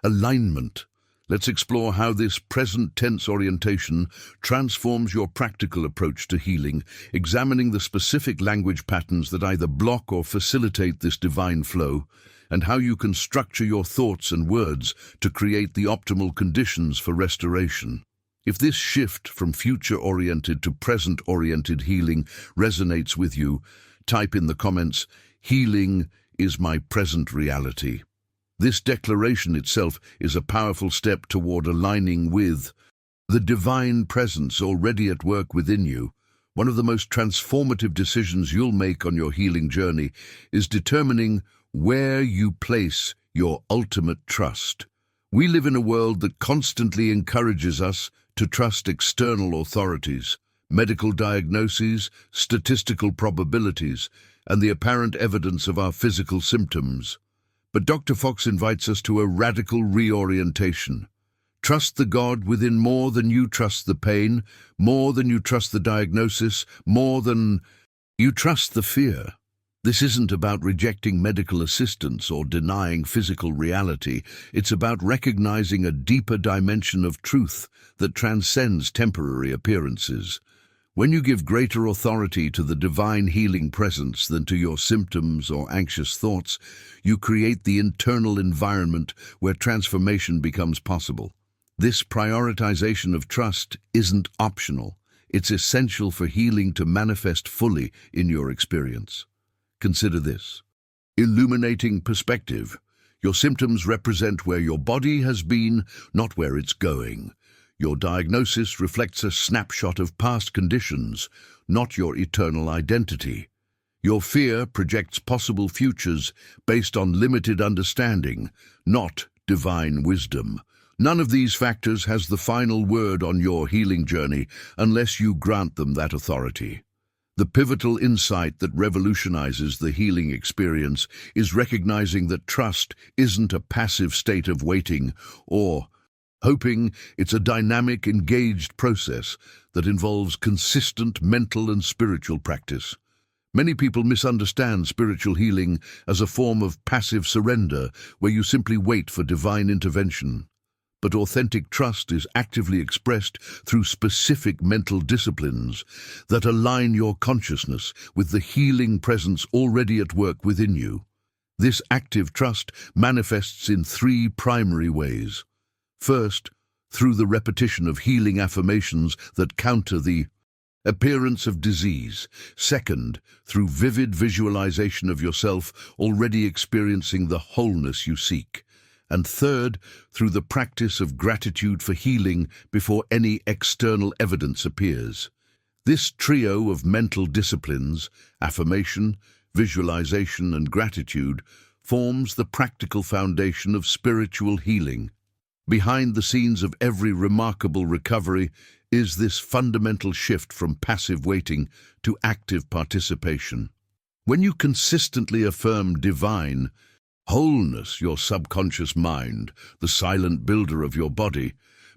alignment. Let's explore how this present tense orientation transforms your practical approach to healing, examining the specific language patterns that either block or facilitate this divine flow, and how you can structure your thoughts and words to create the optimal conditions for restoration. If this shift from future-oriented to present-oriented healing resonates with you, type in the comments, "Healing is my present reality." This declaration itself is a powerful step toward aligning with the divine presence already at work within you. One of the most transformative decisions you'll make on your healing journey is determining where you place your ultimate trust. We live in a world that constantly encourages us to trust external authorities, medical diagnoses, statistical probabilities, and the apparent evidence of our physical symptoms. But Dr. Fox invites us to a radical reorientation. Trust the God within more than you trust the pain, more than you trust the diagnosis, more than you trust the fear. This isn't about rejecting medical assistance or denying physical reality. It's about recognizing a deeper dimension of truth that transcends temporary appearances. When you give greater authority to the divine healing presence than to your symptoms or anxious thoughts, you create the internal environment where transformation becomes possible. This prioritization of trust isn't optional. It's essential for healing to manifest fully in your experience. Consider this. Illuminating perspective. Your symptoms represent where your body has been, not where it's going. Your diagnosis reflects a snapshot of past conditions, not your eternal identity. Your fear projects possible futures based on limited understanding, not divine wisdom. None of these factors has the final word on your healing journey unless you grant them that authority. The pivotal insight that revolutionizes the healing experience is recognizing that trust isn't a passive state of waiting or hoping. It's a dynamic, engaged process that involves consistent mental and spiritual practice. Many people misunderstand spiritual healing as a form of passive surrender, where you simply wait for divine intervention. But authentic trust is actively expressed through specific mental disciplines that align your consciousness with the healing presence already at work within you. This active trust manifests in three primary ways. First, through the repetition of healing affirmations that counter the appearance of disease. Second, through vivid visualization of yourself already experiencing the wholeness you seek. And third, through the practice of gratitude for healing before any external evidence appears. This trio of mental disciplines, affirmation, visualization, and gratitude, forms the practical foundation of spiritual healing. Behind the scenes of every remarkable recovery is this fundamental shift from passive waiting to active participation. When you consistently affirm divine wholeness, your subconscious mind, the silent builder of your body,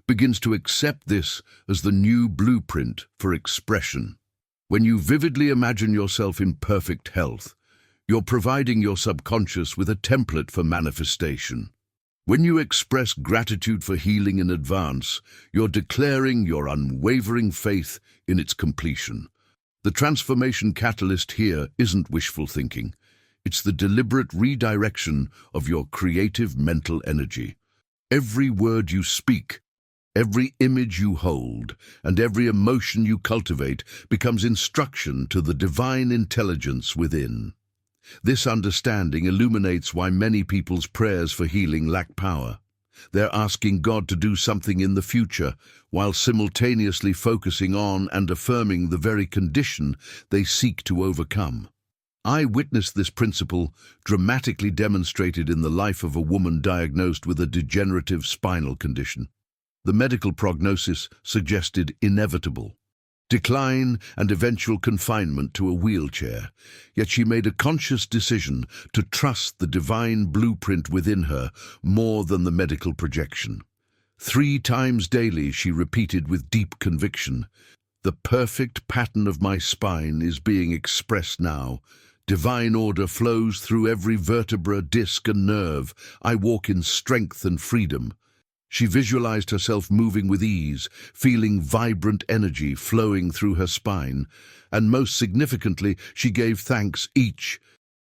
begins to accept this as the new blueprint for expression. When you vividly imagine yourself in perfect health, you're providing your subconscious with a template for manifestation. When you express gratitude for healing in advance, you're declaring your unwavering faith in its completion. The transformation catalyst here isn't wishful thinking. It's the deliberate redirection of your creative mental energy. Every word you speak, every image you hold, and every emotion you cultivate becomes instruction to the divine intelligence within. This understanding illuminates why many people's prayers for healing lack power. They're asking God to do something in the future, while simultaneously focusing on and affirming the very condition they seek to overcome. I witnessed this principle dramatically demonstrated in the life of a woman diagnosed with a degenerative spinal condition. The medical prognosis suggested inevitable decline and eventual confinement to a wheelchair, yet she made a conscious decision to trust the divine blueprint within her more than the medical projection. 3 times daily she repeated with deep conviction, "The perfect pattern of my spine is being expressed now. Divine order flows through every vertebra, disc, and nerve. I walk in strength and freedom." She visualized herself moving with ease, feeling vibrant energy flowing through her spine, and most significantly, she gave thanks each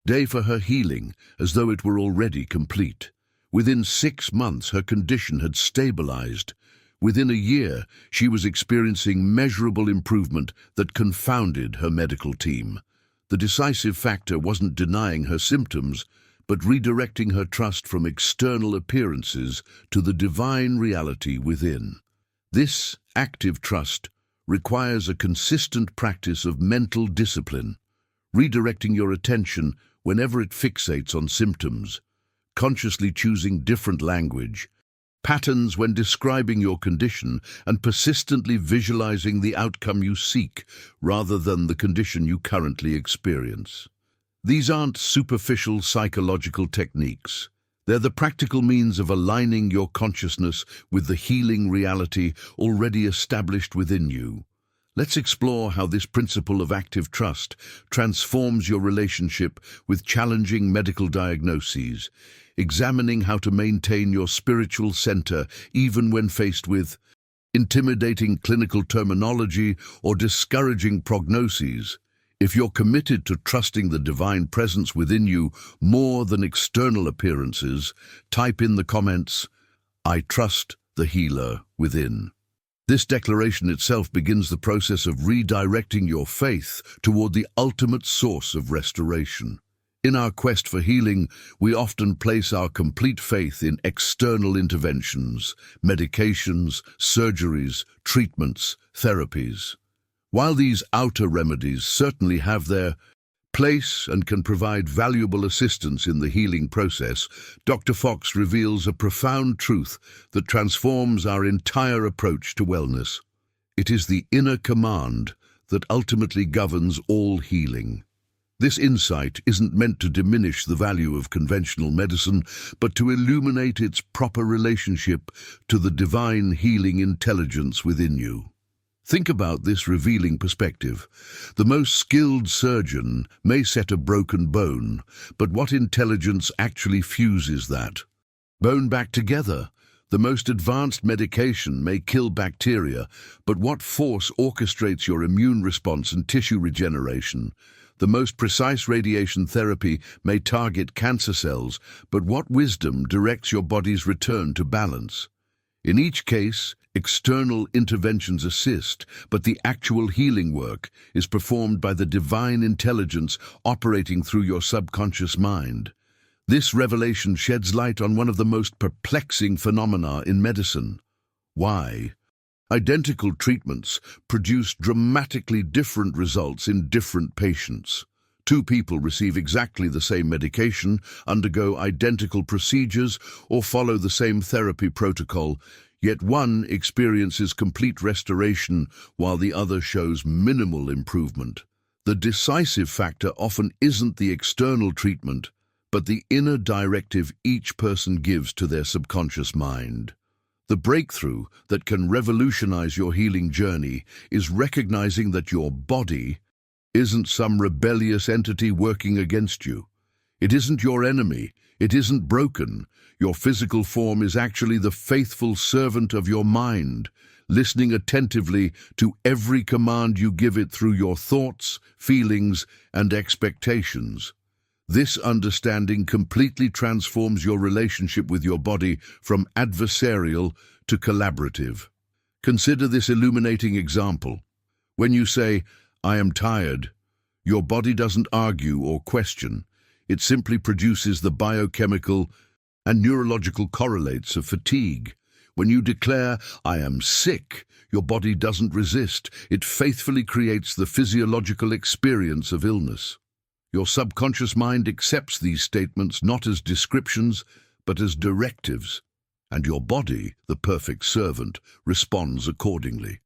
day for her healing, as though it were already complete. Within 6 months, her condition had stabilized. Within a year, she was experiencing measurable improvement that confounded her medical team. The decisive factor wasn't denying her symptoms, but redirecting her trust from external appearances to the divine reality within. This active trust requires a consistent practice of mental discipline, redirecting your attention whenever it fixates on symptoms, consciously choosing different language, patterns when describing your condition, and persistently visualizing the outcome you seek rather than the condition you currently experience. These aren't superficial psychological techniques. They're the practical means of aligning your consciousness with the healing reality already established within you. Let's explore how this principle of active trust transforms your relationship with challenging medical diagnoses, examining how to maintain your spiritual center even when faced with intimidating clinical terminology or discouraging prognoses. If you're committed to trusting the divine presence within you more than external appearances, type in the comments, "I trust the healer within." This declaration itself begins the process of redirecting your faith toward the ultimate source of restoration. In our quest for healing, we often place our complete faith in external interventions, medications, surgeries, treatments, therapies. While these outer remedies certainly have their place and can provide valuable assistance in the healing process, Dr. Fox reveals a profound truth that transforms our entire approach to wellness. It is the inner command that ultimately governs all healing. This insight isn't meant to diminish the value of conventional medicine, but to illuminate its proper relationship to the divine healing intelligence within you. Think about this revealing perspective. The most skilled surgeon may set a broken bone, but what intelligence actually fuses that bone back together? The most advanced medication may kill bacteria, but what force orchestrates your immune response and tissue regeneration? The most precise radiation therapy may target cancer cells, but what wisdom directs your body's return to balance? In each case, external interventions assist, but the actual healing work is performed by the divine intelligence operating through your subconscious mind. This revelation sheds light on one of the most perplexing phenomena in medicine. Why? Identical treatments produce dramatically different results in different patients. Two people receive exactly the same medication, undergo identical procedures, or follow the same therapy protocol, yet one experiences complete restoration while the other shows minimal improvement. The decisive factor often isn't the external treatment, but the inner directive each person gives to their subconscious mind. The breakthrough that can revolutionize your healing journey is recognizing that your body isn't some rebellious entity working against you. It isn't your enemy. It isn't broken. Your physical form is actually the faithful servant of your mind, listening attentively to every command you give it through your thoughts, feelings, and expectations. This understanding completely transforms your relationship with your body from adversarial to collaborative. Consider this illuminating example. When you say, "I am tired," your body doesn't argue or question. It simply produces the biochemical and neurological correlates of fatigue. When you declare, "I am sick," your body doesn't resist. It faithfully creates the physiological experience of illness. Your subconscious mind accepts these statements not as descriptions, but as directives, and your body, the perfect servant, responds accordingly.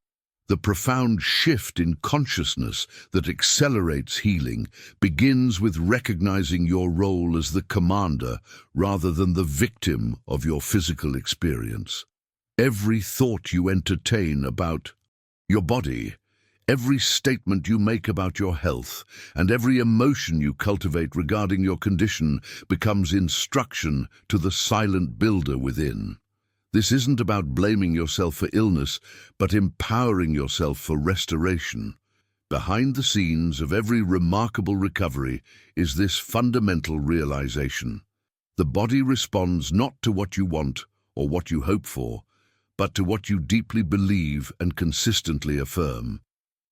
The profound shift in consciousness that accelerates healing begins with recognizing your role as the commander rather than the victim of your physical experience. Every thought you entertain about your body, every statement you make about your health, and every emotion you cultivate regarding your condition becomes instruction to the silent builder within. This isn't about blaming yourself for illness, but empowering yourself for restoration. Behind the scenes of every remarkable recovery is this fundamental realization. The body responds not to what you want or what you hope for, but to what you deeply believe and consistently affirm.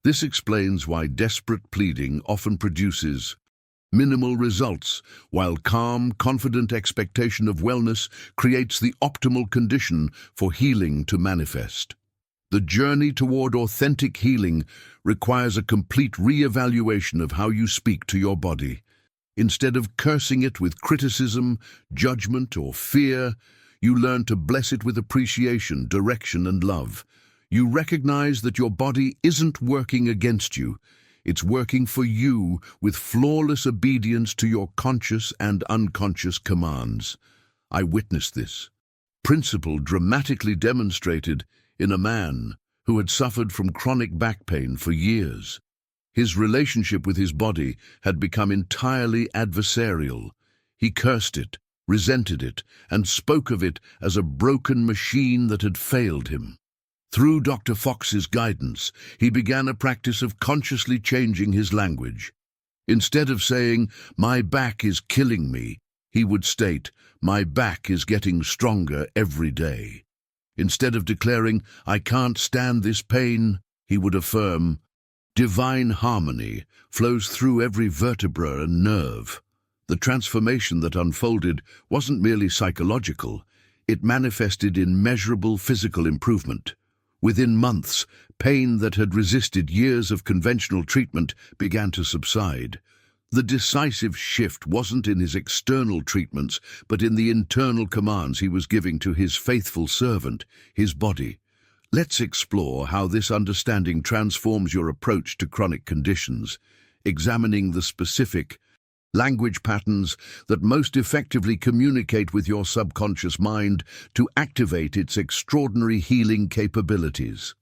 This explains why desperate pleading often produces minimal results, while calm, confident expectation of wellness creates the optimal condition for healing to manifest. The journey toward authentic healing requires a complete re-evaluation of how you speak to your body. Instead of cursing it with criticism, judgment, or fear, you learn to bless it with appreciation, direction, and love. You recognize that your body isn't working against you. It's working for you with flawless obedience to your conscious and unconscious commands. I witnessed this principle dramatically demonstrated in a man who had suffered from chronic back pain for years. His relationship with his body had become entirely adversarial. He cursed it, resented it, and spoke of it as a broken machine that had failed him. Through Dr. Fox's guidance, he began a practice of consciously changing his language. Instead of saying, "My back is killing me," he would state, "My back is getting stronger every day." Instead of declaring, "I can't stand this pain," he would affirm, "Divine harmony flows through every vertebra and nerve." The transformation that unfolded wasn't merely psychological, it manifested in measurable physical improvement. Within months, pain that had resisted years of conventional treatment began to subside. The decisive shift wasn't in his external treatments, but in the internal commands he was giving to his faithful servant, his body. Let's explore how this understanding transforms your approach to chronic conditions, examining the specific language patterns that most effectively communicate with your subconscious mind to activate its extraordinary healing capabilities.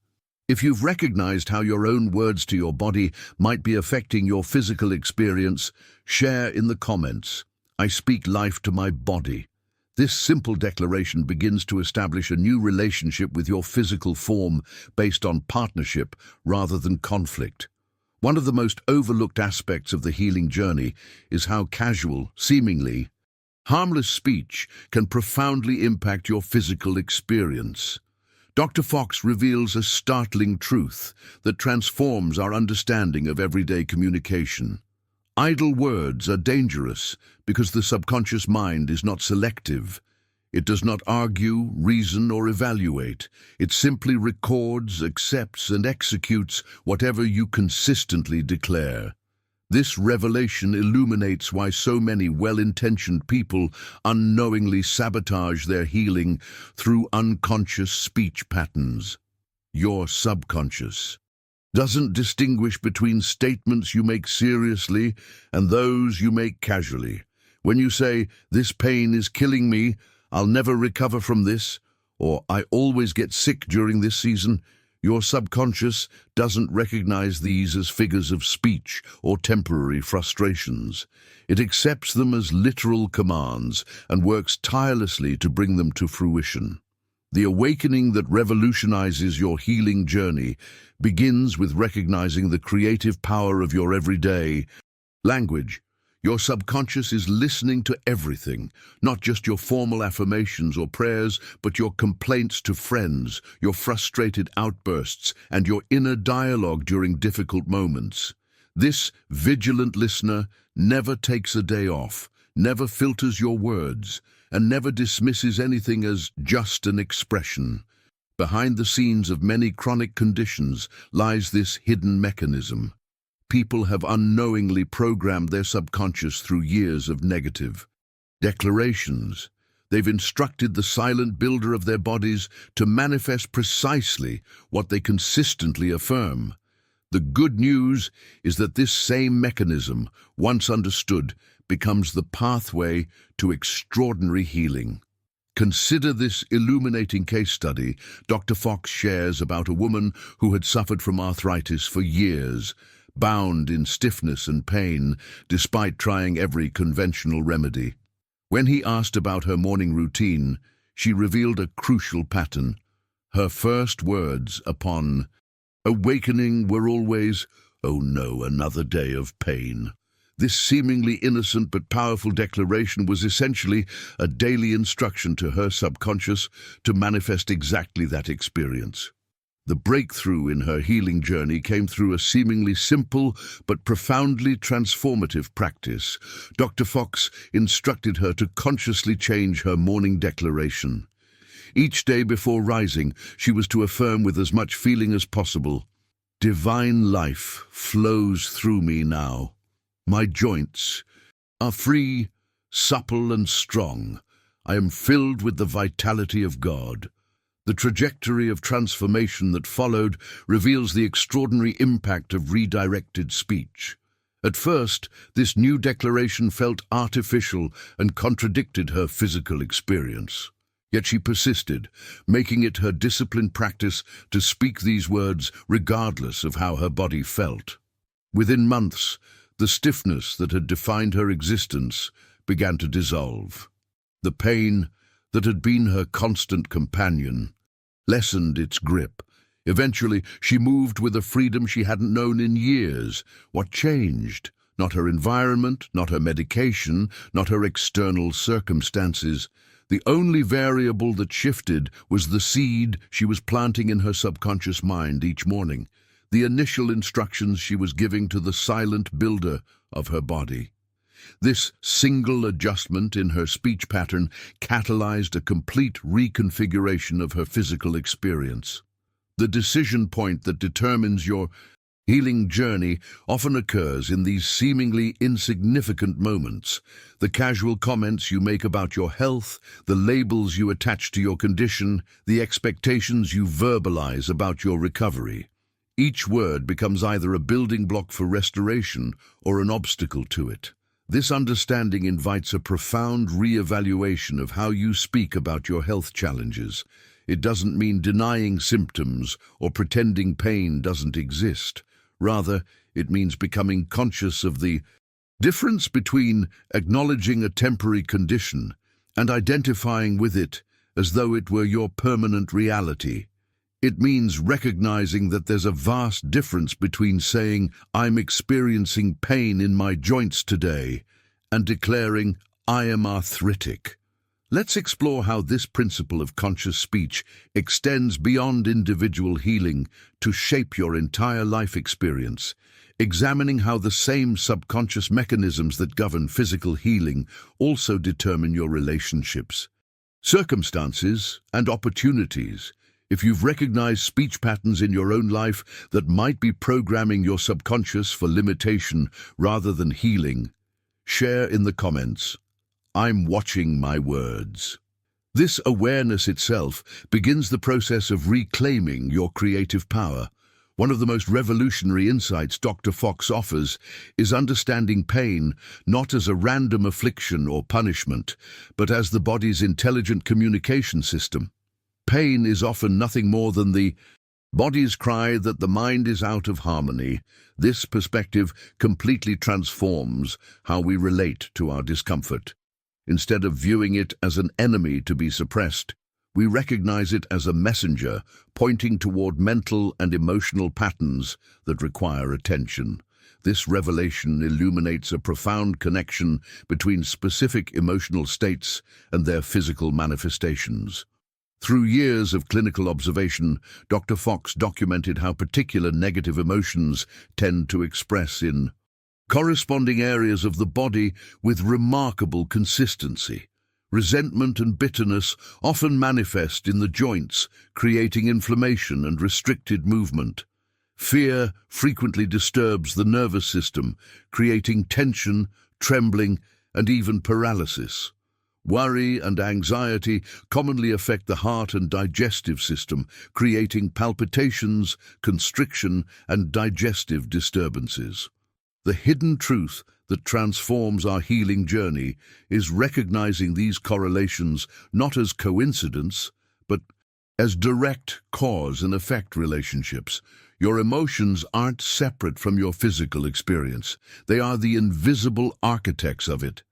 If you've recognized how your own words to your body might be affecting your physical experience, share in the comments. I speak life to my body. This simple declaration begins to establish a new relationship with your physical form based on partnership rather than conflict. One of the most overlooked aspects of the healing journey is how casual, seemingly harmless speech can profoundly impact your physical experience. Dr. Fox reveals a startling truth that transforms our understanding of everyday communication. Idle words are dangerous because the subconscious mind is not selective. It does not argue, reason, or evaluate. It simply records, accepts, and executes whatever you consistently declare. This revelation illuminates why so many well-intentioned people unknowingly sabotage their healing through unconscious speech patterns. Your subconscious doesn't distinguish between statements you make seriously and those you make casually. When you say, "This pain is killing me, I'll never recover from this," or "I always get sick during this season," your subconscious doesn't recognize these as figures of speech or temporary frustrations. It accepts them as literal commands and works tirelessly to bring them to fruition. The awakening that revolutionizes your healing journey begins with recognizing the creative power of your everyday language. Your subconscious is listening to everything, not just your formal affirmations or prayers, but your complaints to friends, your frustrated outbursts, and your inner dialogue during difficult moments. This vigilant listener never takes a day off, never filters your words, and never dismisses anything as just an expression. Behind the scenes of many chronic conditions lies this hidden mechanism. People have unknowingly programmed their subconscious through years of negative declarations. They've instructed the silent builder of their bodies to manifest precisely what they consistently affirm. The good news is that this same mechanism, once understood, becomes the pathway to extraordinary healing. Consider this illuminating case study Dr. Fox shares about a woman who had suffered from arthritis for years, bound in stiffness and pain, despite trying every conventional remedy. When he asked about her morning routine, she revealed a crucial pattern. Her first words upon awakening were always, "Oh no, another day of pain." This seemingly innocent but powerful declaration was essentially a daily instruction to her subconscious to manifest exactly that experience. The breakthrough in her healing journey came through a seemingly simple but profoundly transformative practice. Dr. Fox instructed her to consciously change her morning declaration. Each day before rising, she was to affirm with as much feeling as possible, "Divine life flows through me now. My joints are free, supple, and strong. I am filled with the vitality of God." The trajectory of transformation that followed reveals the extraordinary impact of redirected speech. At first, this new declaration felt artificial and contradicted her physical experience. Yet she persisted, making it her disciplined practice to speak these words regardless of how her body felt. Within months, the stiffness that had defined her existence began to dissolve. The pain that had been her constant companion lessened its grip. Eventually, she moved with a freedom she hadn't known in years. What changed? Not her environment, not her medication, not her external circumstances. The only variable that shifted was the seed she was planting in her subconscious mind each morning, the initial instructions she was giving to the silent builder of her body. This single adjustment in her speech pattern catalyzed a complete reconfiguration of her physical experience. The decision point that determines your healing journey often occurs in these seemingly insignificant moments. The casual comments you make about your health, the labels you attach to your condition, the expectations you verbalize about your recovery. Each word becomes either a building block for restoration or an obstacle to it. This understanding invites a profound re-evaluation of how you speak about your health challenges. It doesn't mean denying symptoms or pretending pain doesn't exist. Rather, it means becoming conscious of the difference between acknowledging a temporary condition and identifying with it as though it were your permanent reality. It means recognizing that there's a vast difference between saying, "I'm experiencing pain in my joints today," and declaring, "I am arthritic." Let's explore how this principle of conscious speech extends beyond individual healing to shape your entire life experience, examining how the same subconscious mechanisms that govern physical healing also determine your relationships, circumstances, and opportunities. If you've recognized speech patterns in your own life that might be programming your subconscious for limitation rather than healing, share in the comments. I'm watching my words. This awareness itself begins the process of reclaiming your creative power. One of the most revolutionary insights Dr. Fox offers is understanding pain not as a random affliction or punishment, but as the body's intelligent communication system. Pain is often nothing more than the body's cry that the mind is out of harmony. This perspective completely transforms how we relate to our discomfort. Instead of viewing it as an enemy to be suppressed, we recognize it as a messenger pointing toward mental and emotional patterns that require attention. This revelation illuminates a profound connection between specific emotional states and their physical manifestations. Through years of clinical observation, Dr. Fox documented how particular negative emotions tend to express in corresponding areas of the body with remarkable consistency. Resentment and bitterness often manifest in the joints, creating inflammation and restricted movement. Fear frequently disturbs the nervous system, creating tension, trembling, and even paralysis. Worry and anxiety commonly affect the heart and digestive system, creating palpitations, constriction, and digestive disturbances. The hidden truth that transforms our healing journey is recognizing these correlations not as coincidence, but as direct cause and effect relationships. Your emotions aren't separate from your physical experience. They are the invisible architects of it.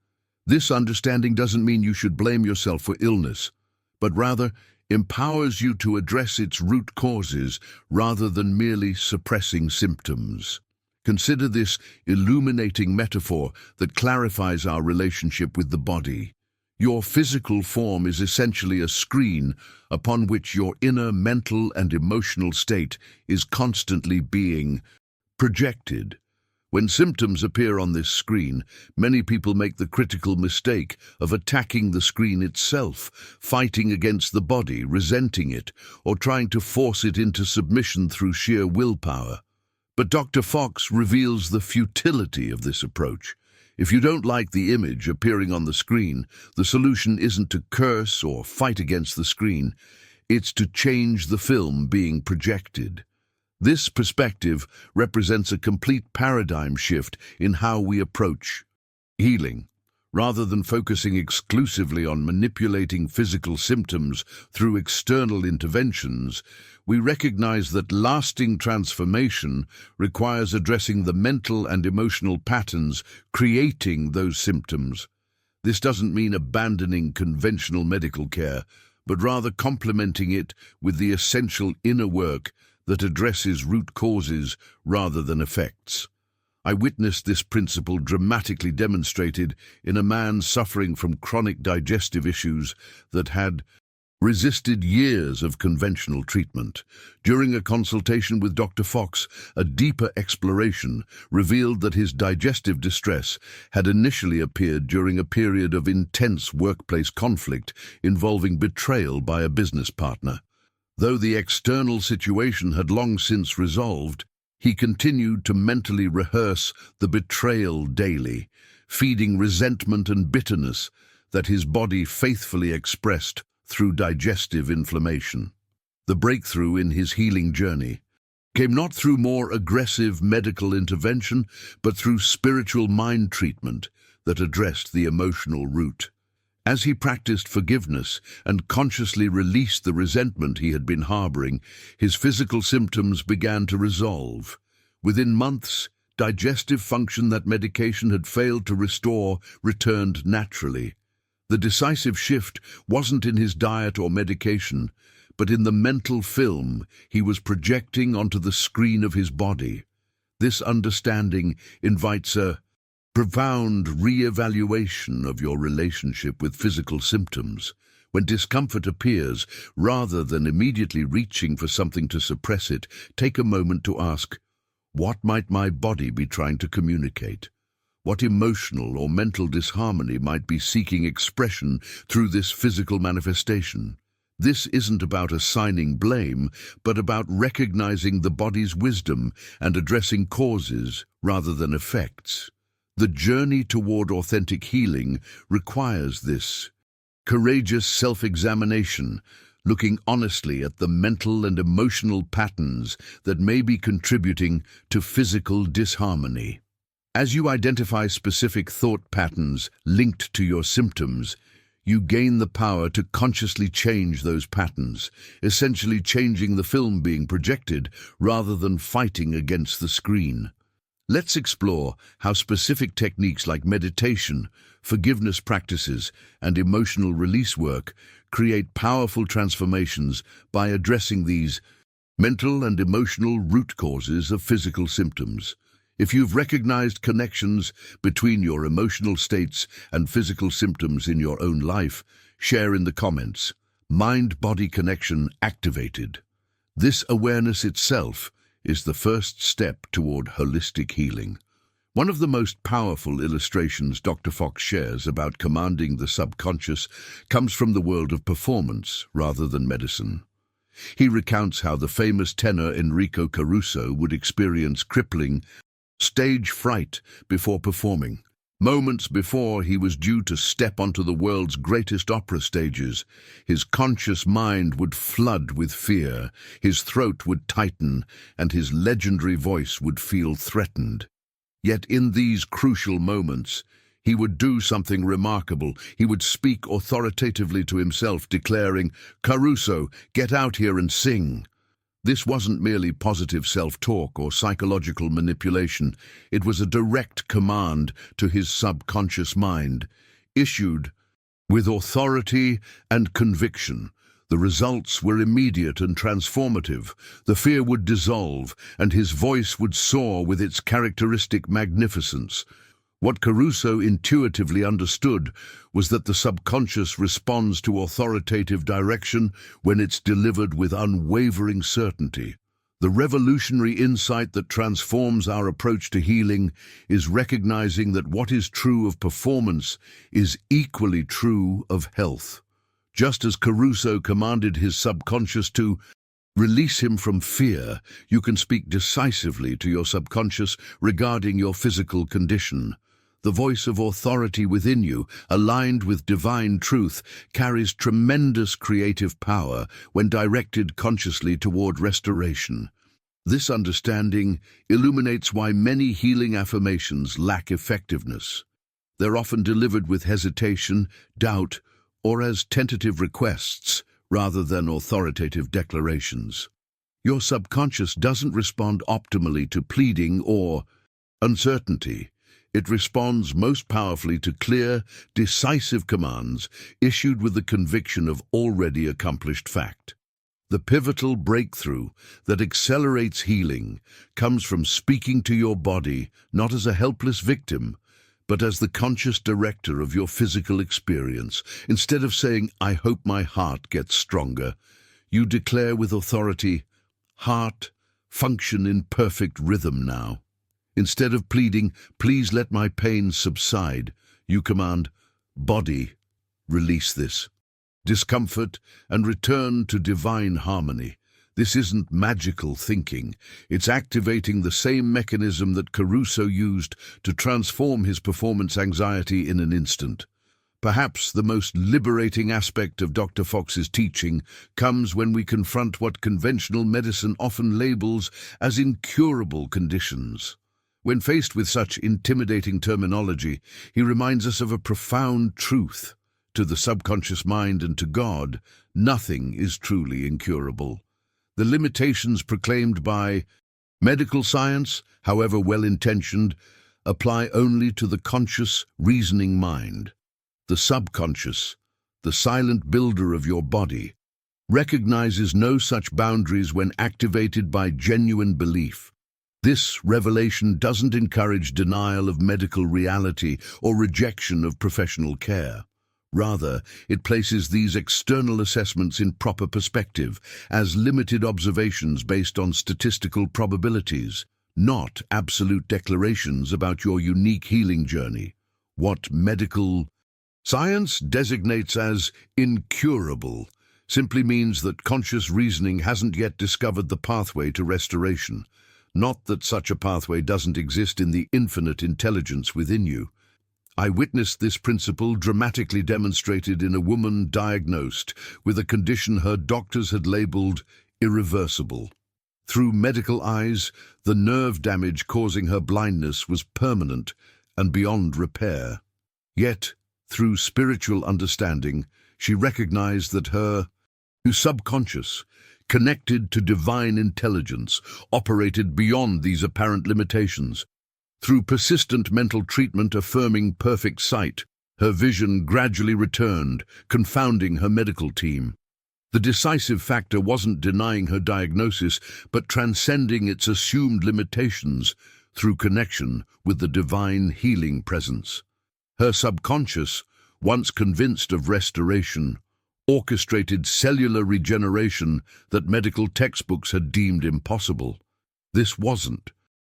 This understanding doesn't mean you should blame yourself for illness, but rather empowers you to address its root causes rather than merely suppressing symptoms. Consider this illuminating metaphor that clarifies our relationship with the body. Your physical form is essentially a screen upon which your inner mental and emotional state is constantly being projected. When symptoms appear on this screen, many people make the critical mistake of attacking the screen itself, fighting against the body, resenting it, or trying to force it into submission through sheer willpower. But Dr. Fox reveals the futility of this approach. If you don't like the image appearing on the screen, the solution isn't to curse or fight against the screen. It's to change the film being projected. This perspective represents a complete paradigm shift in how we approach healing. Rather than focusing exclusively on manipulating physical symptoms through external interventions, we recognize that lasting transformation requires addressing the mental and emotional patterns creating those symptoms. This doesn't mean abandoning conventional medical care, but rather complementing it with the essential inner work that addresses root causes rather than effects. I witnessed this principle dramatically demonstrated in a man suffering from chronic digestive issues that had resisted years of conventional treatment. During a consultation with Dr. Fox, a deeper exploration revealed that his digestive distress had initially appeared during a period of intense workplace conflict involving betrayal by a business partner. Though the external situation had long since resolved, he continued to mentally rehearse the betrayal daily, feeding resentment and bitterness that his body faithfully expressed through digestive inflammation. The breakthrough in his healing journey came not through more aggressive medical intervention, but through spiritual mind treatment that addressed the emotional root. As he practiced forgiveness and consciously released the resentment he had been harboring, his physical symptoms began to resolve. Within months, digestive function that medication had failed to restore returned naturally. The decisive shift wasn't in his diet or medication, but in the mental film he was projecting onto the screen of his body. This understanding invites a profound re-evaluation of your relationship with physical symptoms. When discomfort appears, rather than immediately reaching for something to suppress it, take a moment to ask, what might my body be trying to communicate? What emotional or mental disharmony might be seeking expression through this physical manifestation? This isn't about assigning blame, but about recognizing the body's wisdom and addressing causes rather than effects. The journey toward authentic healing requires this courageous self-examination, looking honestly at the mental and emotional patterns that may be contributing to physical disharmony. As you identify specific thought patterns linked to your symptoms, you gain the power to consciously change those patterns, essentially changing the film being projected rather than fighting against the screen. Let's explore how specific techniques like meditation, forgiveness practices, and emotional release work create powerful transformations by addressing these mental and emotional root causes of physical symptoms. If you've recognized connections between your emotional states and physical symptoms in your own life, share in the comments. Mind-body connection activated. This awareness itself is the first step toward holistic healing. One of the most powerful illustrations Dr. Fox shares about commanding the subconscious comes from the world of performance rather than medicine. He recounts how the famous tenor Enrico Caruso would experience crippling stage fright before performing. Moments before he was due to step onto the world's greatest opera stages, his conscious mind would flood with fear, his throat would tighten, and his legendary voice would feel threatened. Yet in these crucial moments, he would do something remarkable. He would speak authoritatively to himself, declaring, "Caruso, get out here and sing." This wasn't merely positive self-talk or psychological manipulation. It was a direct command to his subconscious mind, issued with authority and conviction. The results were immediate and transformative. The fear would dissolve, and his voice would soar with its characteristic magnificence. What Caruso intuitively understood was that the subconscious responds to authoritative direction when it's delivered with unwavering certainty. The revolutionary insight that transforms our approach to healing is recognizing that what is true of performance is equally true of health. Just as Caruso commanded his subconscious to release him from fear, you can speak decisively to your subconscious regarding your physical condition. The voice of authority within you, aligned with divine truth, carries tremendous creative power when directed consciously toward restoration. This understanding illuminates why many healing affirmations lack effectiveness. They're often delivered with hesitation, doubt, or as tentative requests rather than authoritative declarations. Your subconscious doesn't respond optimally to pleading or uncertainty. It responds most powerfully to clear, decisive commands issued with the conviction of already accomplished fact. The pivotal breakthrough that accelerates healing comes from speaking to your body not as a helpless victim, but as the conscious director of your physical experience. Instead of saying, "I hope my heart gets stronger," you declare with authority, "Heart, function in perfect rhythm now." Instead of pleading, "Please let my pain subside," you command, "Body, release this discomfort and return to divine harmony." This isn't magical thinking. It's activating the same mechanism that Caruso used to transform his performance anxiety in an instant. Perhaps the most liberating aspect of Dr. Fox's teaching comes when we confront what conventional medicine often labels as incurable conditions. When faced with such intimidating terminology, he reminds us of a profound truth. To the subconscious mind and to God, nothing is truly incurable. The limitations proclaimed by medical science, however well-intentioned, apply only to the conscious, reasoning mind. The subconscious, the silent builder of your body, recognizes no such boundaries when activated by genuine belief. This revelation doesn't encourage denial of medical reality or rejection of professional care. Rather, it places these external assessments in proper perspective as limited observations based on statistical probabilities, not absolute declarations about your unique healing journey. What medical science designates as incurable simply means that conscious reasoning hasn't yet discovered the pathway to restoration. Not that such a pathway doesn't exist in the infinite intelligence within you. I witnessed this principle dramatically demonstrated in a woman diagnosed with a condition her doctors had labeled irreversible. Through medical eyes, the nerve damage causing her blindness was permanent and beyond repair. Yet, through spiritual understanding, she recognized that her subconscious, connected to divine intelligence, operated beyond these apparent limitations. Through persistent mental treatment affirming perfect sight, her vision gradually returned, confounding her medical team. The decisive factor wasn't denying her diagnosis, but transcending its assumed limitations through connection with the divine healing presence. Her subconscious, once convinced of restoration, orchestrated cellular regeneration that medical textbooks had deemed impossible. This wasn't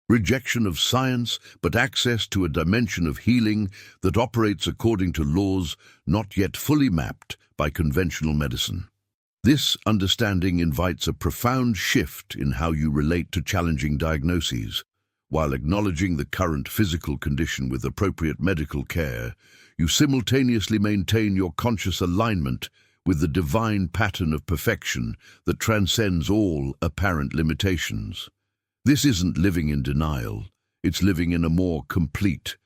rejection of science, but access to a dimension of healing that operates according to laws not yet fully mapped by conventional medicine. This understanding invites a profound shift in how you relate to challenging diagnoses. While acknowledging the current physical condition with appropriate medical care, you simultaneously maintain your conscious alignment with the divine pattern of perfection that transcends all apparent limitations. This isn't living in denial, it's living in a more complete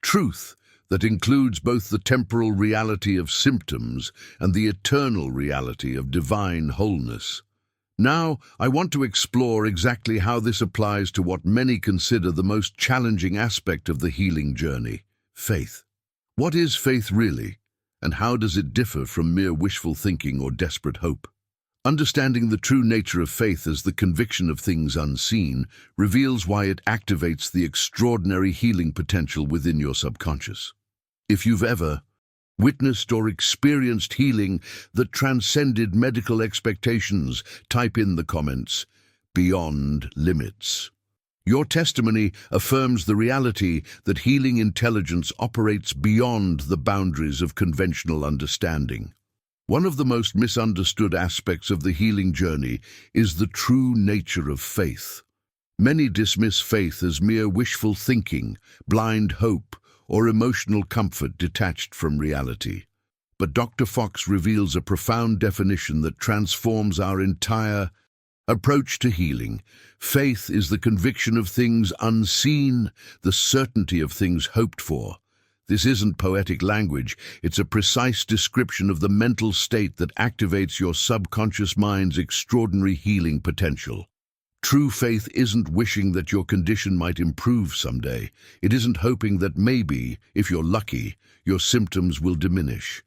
truth that includes both the temporal reality of symptoms and the eternal reality of divine wholeness. Now, I want to explore exactly how this applies to what many consider the most challenging aspect of the healing journey: faith. What is faith really, and how does it differ from mere wishful thinking or desperate hope? Understanding the true nature of faith as the conviction of things unseen reveals why it activates the extraordinary healing potential within your subconscious. If you've ever witnessed or experienced healing that transcended medical expectations, type in the comments, "Beyond limits." Your testimony affirms the reality that healing intelligence operates beyond the boundaries of conventional understanding. One of the most misunderstood aspects of the healing journey is the true nature of faith. Many dismiss faith as mere wishful thinking, blind hope, or emotional comfort detached from reality. But Dr. Fox reveals a profound definition that transforms our entire approach to healing. Faith is the conviction of things unseen, the certainty of things hoped for. This isn't poetic language, it's a precise description of the mental state that activates your subconscious mind's extraordinary healing potential. True faith isn't wishing that your condition might improve someday. It isn't hoping that maybe, if you're lucky, your symptoms will diminish.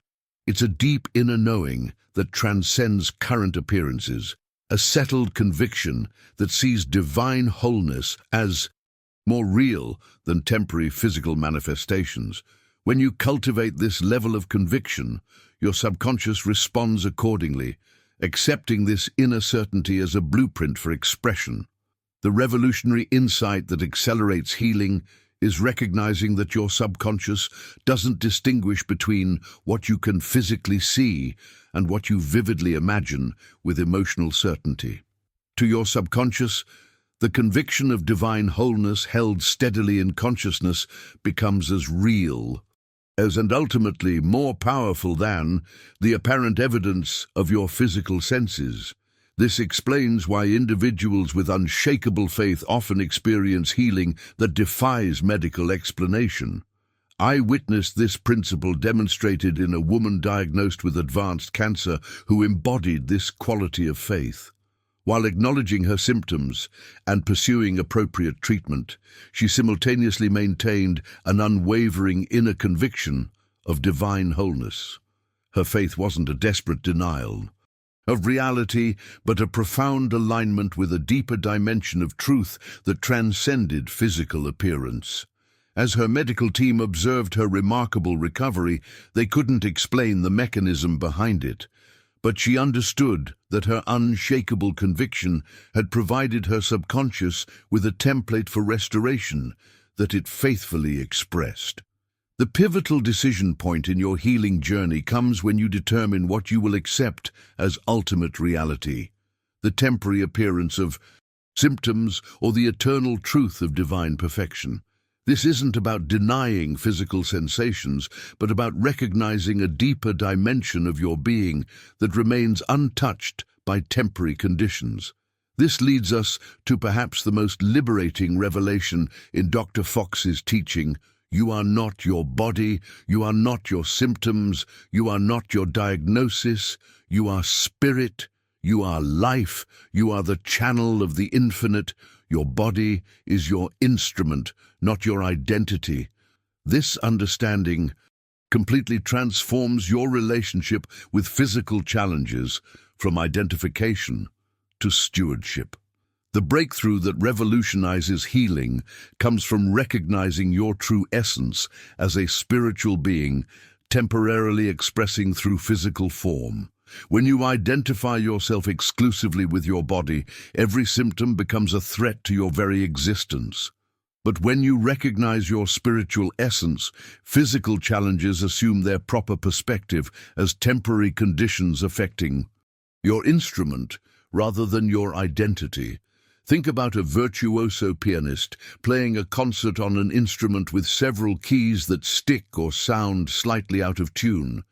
It's a deep inner knowing that transcends current appearances, a settled conviction that sees divine wholeness as more real than temporary physical manifestations. When you cultivate this level of conviction, your subconscious responds accordingly, accepting this inner certainty as a blueprint for expression. The revolutionary insight that accelerates healing is recognizing that your subconscious doesn't distinguish between what you can physically see and what you vividly imagine with emotional certainty. To your subconscious, the conviction of divine wholeness held steadily in consciousness becomes as real as and ultimately more powerful than the apparent evidence of your physical senses. This explains why individuals with unshakable faith often experience healing that defies medical explanation. I witnessed this principle demonstrated in a woman diagnosed with advanced cancer who embodied this quality of faith. While acknowledging her symptoms and pursuing appropriate treatment, she simultaneously maintained an unwavering inner conviction of divine wholeness. Her faith wasn't a desperate denial, of reality, but a profound alignment with a deeper dimension of truth that transcended physical appearance. As her medical team observed her remarkable recovery, they couldn't explain the mechanism behind it. But she understood that her unshakable conviction had provided her subconscious with a template for restoration that it faithfully expressed. The pivotal decision point in your healing journey comes when you determine what you will accept as ultimate reality, the temporary appearance of symptoms or the eternal truth of divine perfection. This isn't about denying physical sensations, but about recognizing a deeper dimension of your being that remains untouched by temporary conditions. This leads us to perhaps the most liberating revelation in Dr. Fox's teaching. You are not your body, you are not your symptoms, you are not your diagnosis, you are spirit, you are life, you are the channel of the infinite. Your body is your instrument, not your identity. This understanding completely transforms your relationship with physical challenges from identification to stewardship. The breakthrough that revolutionizes healing comes from recognizing your true essence as a spiritual being, temporarily expressing through physical form. When you identify yourself exclusively with your body, every symptom becomes a threat to your very existence. But when you recognize your spiritual essence, physical challenges assume their proper perspective as temporary conditions affecting your instrument rather than your identity. Think about a virtuoso pianist playing a concert on an instrument with several keys that stick or sound slightly out of tune.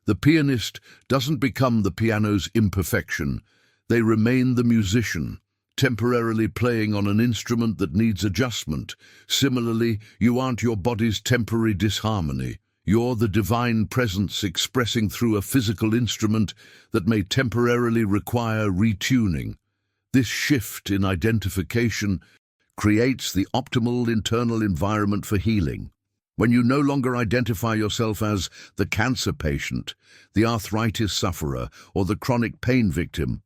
The pianist doesn't become the piano's imperfection. They remain the musician, temporarily playing on an instrument that needs adjustment. Similarly, you aren't your body's temporary disharmony. You're the divine presence expressing through a physical instrument that may temporarily require retuning. This shift in identification creates the optimal internal environment for healing. When you no longer identify yourself as the cancer patient, the arthritis sufferer, or the chronic pain victim,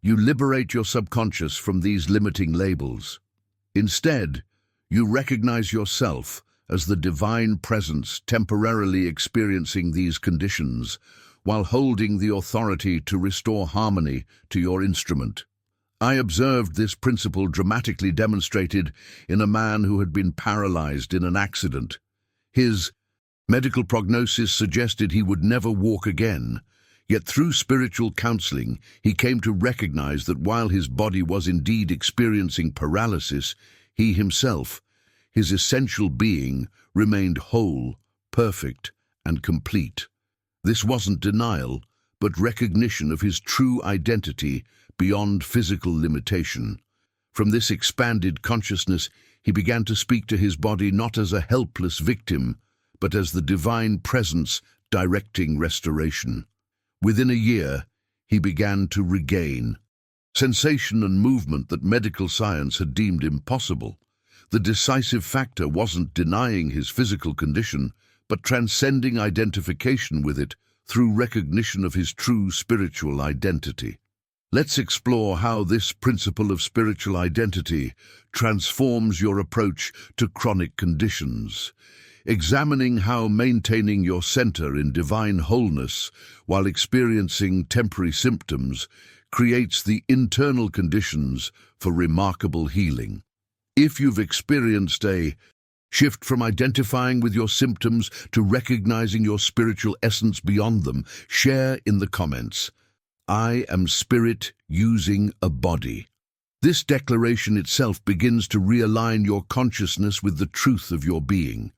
you liberate your subconscious from these limiting labels. Instead, you recognize yourself as the divine presence temporarily experiencing these conditions, while holding the authority to restore harmony to your instrument. I observed this principle dramatically demonstrated in a man who had been paralyzed in an accident. His medical prognosis suggested he would never walk again, yet through spiritual counseling he came to recognize that while his body was indeed experiencing paralysis, he himself, his essential being, remained whole, perfect, and complete. This wasn't denial, but recognition of his true identity beyond physical limitation. From this expanded consciousness, he began to speak to his body not as a helpless victim, but as the divine presence directing restoration. Within a year, he began to regain sensation and movement that medical science had deemed impossible. The decisive factor wasn't denying his physical condition, but transcending identification with it through recognition of his true spiritual identity. Let's explore how this principle of spiritual identity transforms your approach to chronic conditions, examining how maintaining your center in divine wholeness while experiencing temporary symptoms creates the internal conditions for remarkable healing. If you've experienced a shift from identifying with your symptoms to recognizing your spiritual essence beyond them, share in the comments. I am spirit using a body. This declaration itself begins to realign your consciousness with the truth of your being.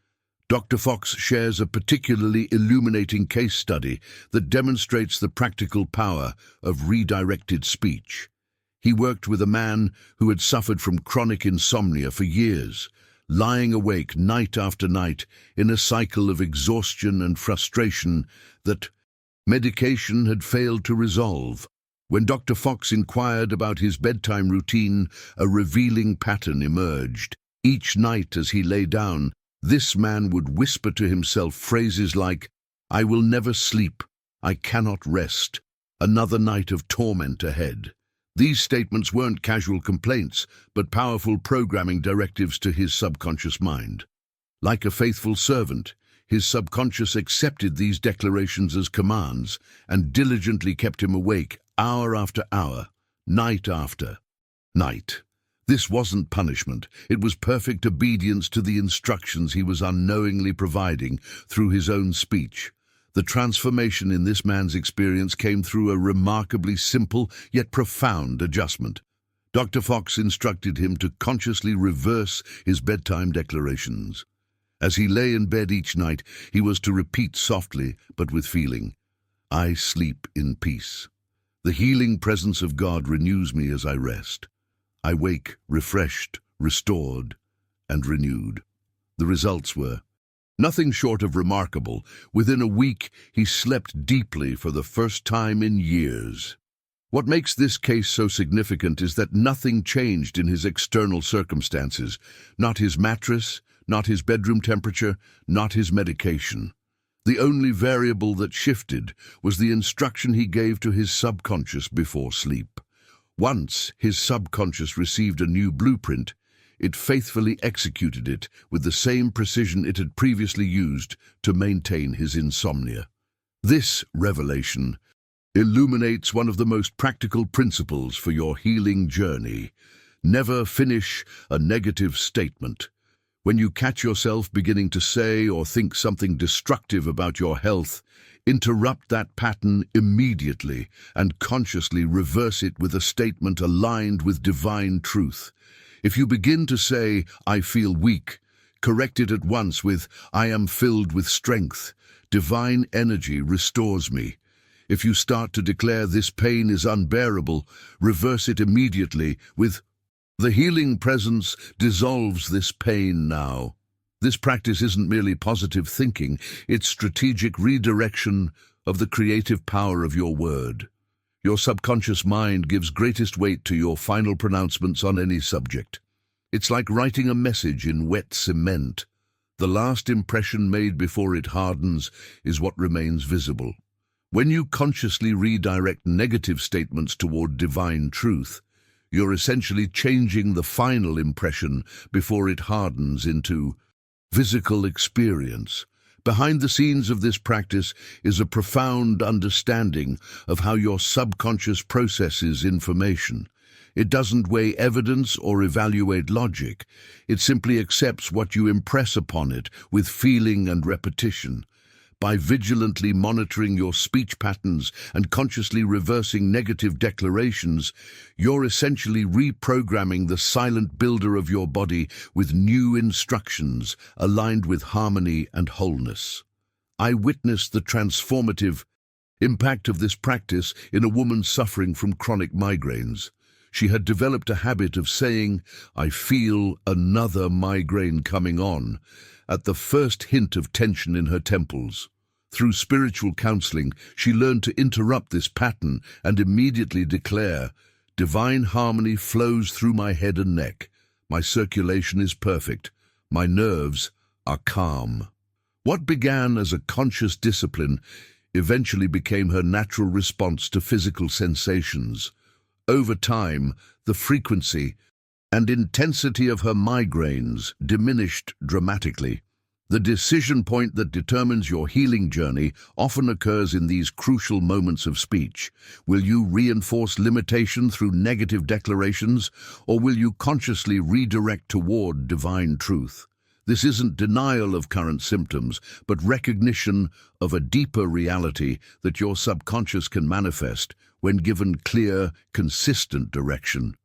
Dr. Fox shares a particularly illuminating case study that demonstrates the practical power of redirected speech. He worked with a man who had suffered from chronic insomnia for years, lying awake night after night in a cycle of exhaustion and frustration that medication had failed to resolve. When Dr. Fox inquired about his bedtime routine, a revealing pattern emerged. Each night as he lay down, this man would whisper to himself phrases like, "I will never sleep, I cannot rest," another night of torment ahead. These statements weren't casual complaints, but powerful programming directives to his subconscious mind. Like a faithful servant, his subconscious accepted these declarations as commands and diligently kept him awake hour after hour, night after night. This wasn't punishment, it was perfect obedience to the instructions he was unknowingly providing through his own speech. The transformation in this man's experience came through a remarkably simple yet profound adjustment. Dr. Fox instructed him to consciously reverse his bedtime declarations. As he lay in bed each night, he was to repeat softly but with feeling, "I sleep in peace. The healing presence of God renews me as I rest. I wake refreshed, restored, and renewed." The results were nothing short of remarkable. Within a week, he slept deeply for the first time in years. What makes this case so significant is that nothing changed in his external circumstances, not his mattress, not his bedroom temperature, not his medication. The only variable that shifted was the instruction he gave to his subconscious before sleep. Once his subconscious received a new blueprint, it faithfully executed it with the same precision it had previously used to maintain his insomnia. This revelation illuminates one of the most practical principles for your healing journey. Never finish a negative statement. When you catch yourself beginning to say or think something destructive about your health, interrupt that pattern immediately and consciously reverse it with a statement aligned with divine truth. If you begin to say, "I feel weak," correct it at once with, "I am filled with strength. Divine energy restores me." If you start to declare, "This pain is unbearable," reverse it immediately with, "The healing presence dissolves this pain now." This practice isn't merely positive thinking, it's strategic redirection of the creative power of your word. Your subconscious mind gives greatest weight to your final pronouncements on any subject. It's like writing a message in wet cement. The last impression made before it hardens is what remains visible. When you consciously redirect negative statements toward divine truth, you're essentially changing the final impression before it hardens into physical experience. Behind the scenes of this practice is a profound understanding of how your subconscious processes information. It doesn't weigh evidence or evaluate logic. It simply accepts what you impress upon it with feeling and repetition. By vigilantly monitoring your speech patterns and consciously reversing negative declarations, you're essentially reprogramming the silent builder of your body with new instructions aligned with harmony and wholeness. I witnessed the transformative impact of this practice in a woman suffering from chronic migraines. She had developed a habit of saying, "I feel another migraine coming on," at the first hint of tension in her temples. Through spiritual counseling, she learned to interrupt this pattern and immediately declare, "Divine harmony flows through my head and neck. My circulation is perfect. My nerves are calm." What began as a conscious discipline eventually became her natural response to physical sensations. Over time, the frequency and intensity of her migraines diminished dramatically. The decision point that determines your healing journey often occurs in these crucial moments of speech. Will you reinforce limitation through negative declarations, or will you consciously redirect toward divine truth? This isn't denial of current symptoms, but recognition of a deeper reality that your subconscious can manifest when given clear, consistent direction.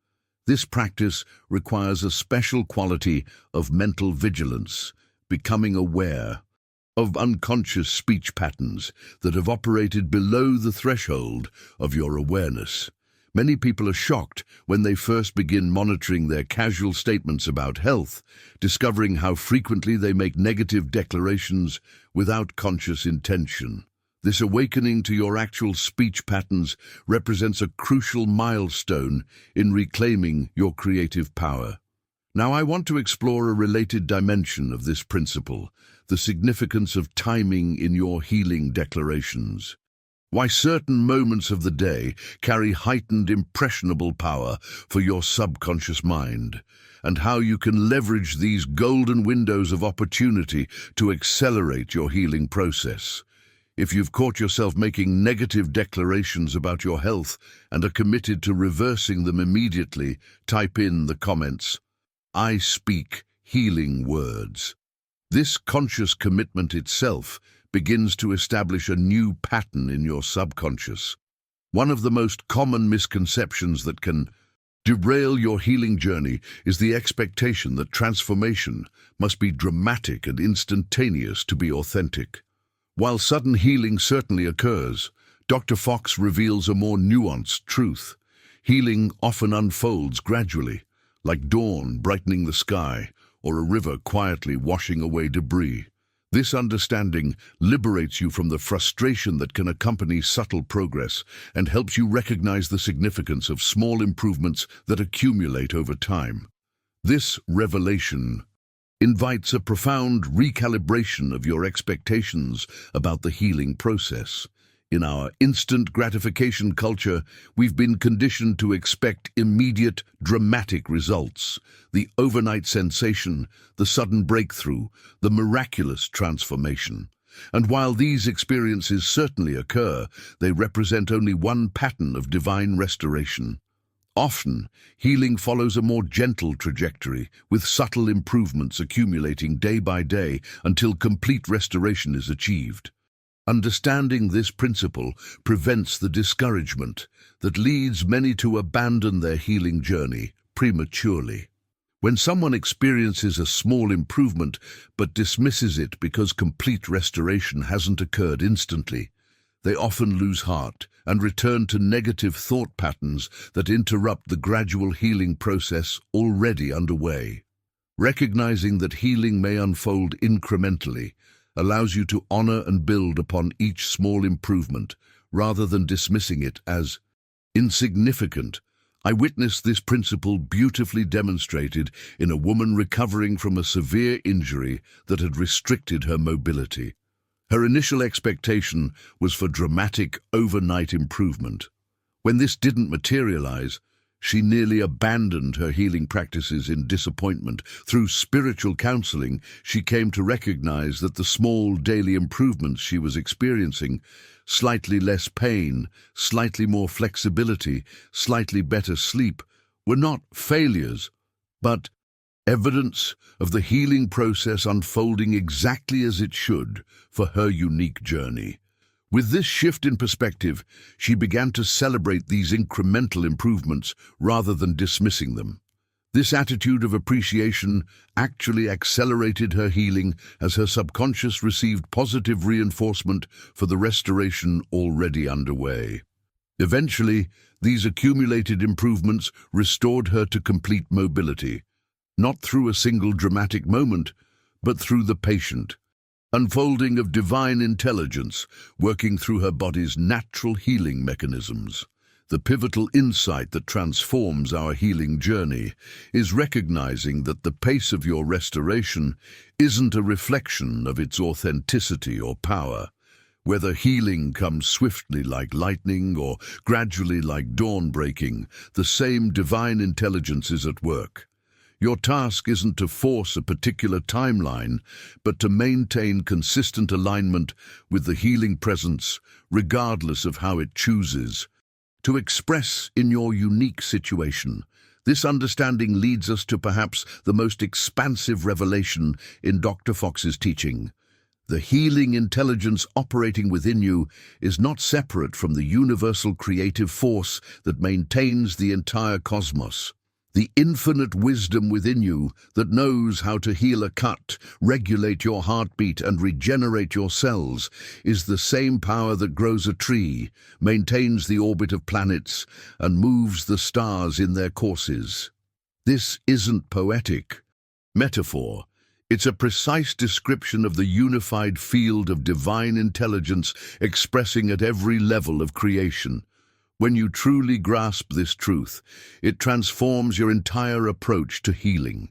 This practice requires a special quality of mental vigilance, becoming aware of unconscious speech patterns that have operated below the threshold of your awareness. Many people are shocked when they first begin monitoring their casual statements about health, discovering how frequently they make negative declarations without conscious intention. This awakening to your actual speech patterns represents a crucial milestone in reclaiming your creative power. Now, I want to explore a related dimension of this principle, the significance of timing in your healing declarations. Why certain moments of the day carry heightened impressionable power for your subconscious mind, and how you can leverage these golden windows of opportunity to accelerate your healing process. If you've caught yourself making negative declarations about your health and are committed to reversing them immediately, type in the comments, "I speak healing words." This conscious commitment itself begins to establish a new pattern in your subconscious. One of the most common misconceptions that can derail your healing journey is the expectation that transformation must be dramatic and instantaneous to be authentic. While sudden healing certainly occurs, Dr. Fox reveals a more nuanced truth. Healing often unfolds gradually, like dawn brightening the sky or a river quietly washing away debris. This understanding liberates you from the frustration that can accompany subtle progress and helps you recognize the significance of small improvements that accumulate over time. This revelation invites a profound recalibration of your expectations about the healing process. In our instant gratification culture, we've been conditioned to expect immediate, dramatic results. The overnight sensation, the sudden breakthrough, the miraculous transformation. And while these experiences certainly occur, they represent only one pattern of divine restoration. Often, healing follows a more gentle trajectory, with subtle improvements accumulating day by day until complete restoration is achieved. Understanding this principle prevents the discouragement that leads many to abandon their healing journey prematurely. When someone experiences a small improvement but dismisses it because complete restoration hasn't occurred instantly, they often lose heart and return to negative thought patterns that interrupt the gradual healing process already underway. Recognizing that healing may unfold incrementally allows you to honor and build upon each small improvement, rather than dismissing it as insignificant. I witnessed this principle beautifully demonstrated in a woman recovering from a severe injury that had restricted her mobility. Her initial expectation was for dramatic, overnight improvement. When this didn't materialize, she nearly abandoned her healing practices in disappointment. Through spiritual counseling, she came to recognize that the small daily improvements she was experiencing, slightly less pain, slightly more flexibility, slightly better sleep, were not failures, but evidence of the healing process unfolding exactly as it should for her unique journey. With this shift in perspective, she began to celebrate these incremental improvements rather than dismissing them. This attitude of appreciation actually accelerated her healing as her subconscious received positive reinforcement for the restoration already underway. Eventually, these accumulated improvements restored her to complete mobility, not through a single dramatic moment, but through the patient unfolding of divine intelligence working through her body's natural healing mechanisms. The pivotal insight that transforms our healing journey is recognizing that the pace of your restoration isn't a reflection of its authenticity or power. Whether healing comes swiftly like lightning or gradually like dawn breaking, the same divine intelligence is at work. Your task isn't to force a particular timeline, but to maintain consistent alignment with the healing presence, regardless of how it chooses to express in your unique situation. This understanding leads us to perhaps the most expansive revelation in Dr. Fox's teaching. The healing intelligence operating within you is not separate from the universal creative force that maintains the entire cosmos. The infinite wisdom within you that knows how to heal a cut, regulate your heartbeat, and regenerate your cells is the same power that grows a tree, maintains the orbit of planets, and moves the stars in their courses. This isn't poetic metaphor. It's a precise description of the unified field of divine intelligence expressing at every level of creation. When you truly grasp this truth, it transforms your entire approach to healing.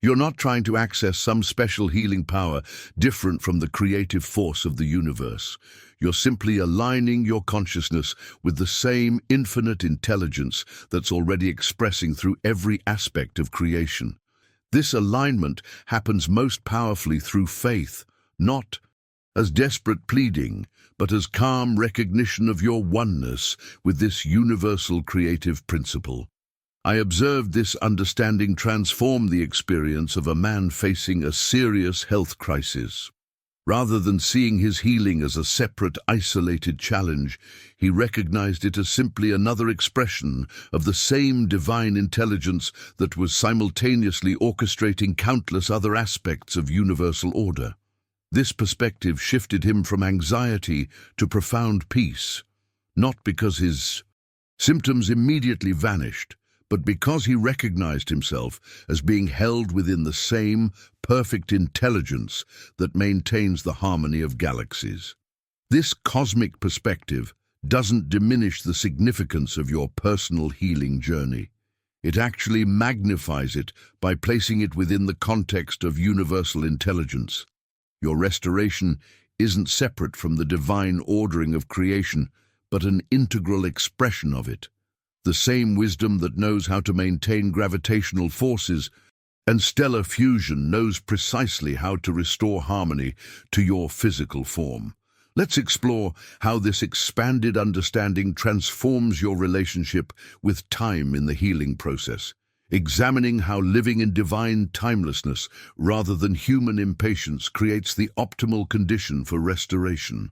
You're not trying to access some special healing power different from the creative force of the universe. You're simply aligning your consciousness with the same infinite intelligence that's already expressing through every aspect of creation. This alignment happens most powerfully through faith, not as desperate pleading, but as calm recognition of your oneness with this universal creative principle. I observed this understanding transform the experience of a man facing a serious health crisis. Rather than seeing his healing as a separate, isolated challenge, he recognized it as simply another expression of the same divine intelligence that was simultaneously orchestrating countless other aspects of universal order. This perspective shifted him from anxiety to profound peace, not because his symptoms immediately vanished, but because he recognized himself as being held within the same perfect intelligence that maintains the harmony of galaxies. This cosmic perspective doesn't diminish the significance of your personal healing journey. It actually magnifies it by placing it within the context of universal intelligence. Your restoration isn't separate from the divine ordering of creation, but an integral expression of it. The same wisdom that knows how to maintain gravitational forces and stellar fusion knows precisely how to restore harmony to your physical form. Let's explore how this expanded understanding transforms your relationship with time in the healing process, examining how living in divine timelessness rather than human impatience creates the optimal condition for restoration.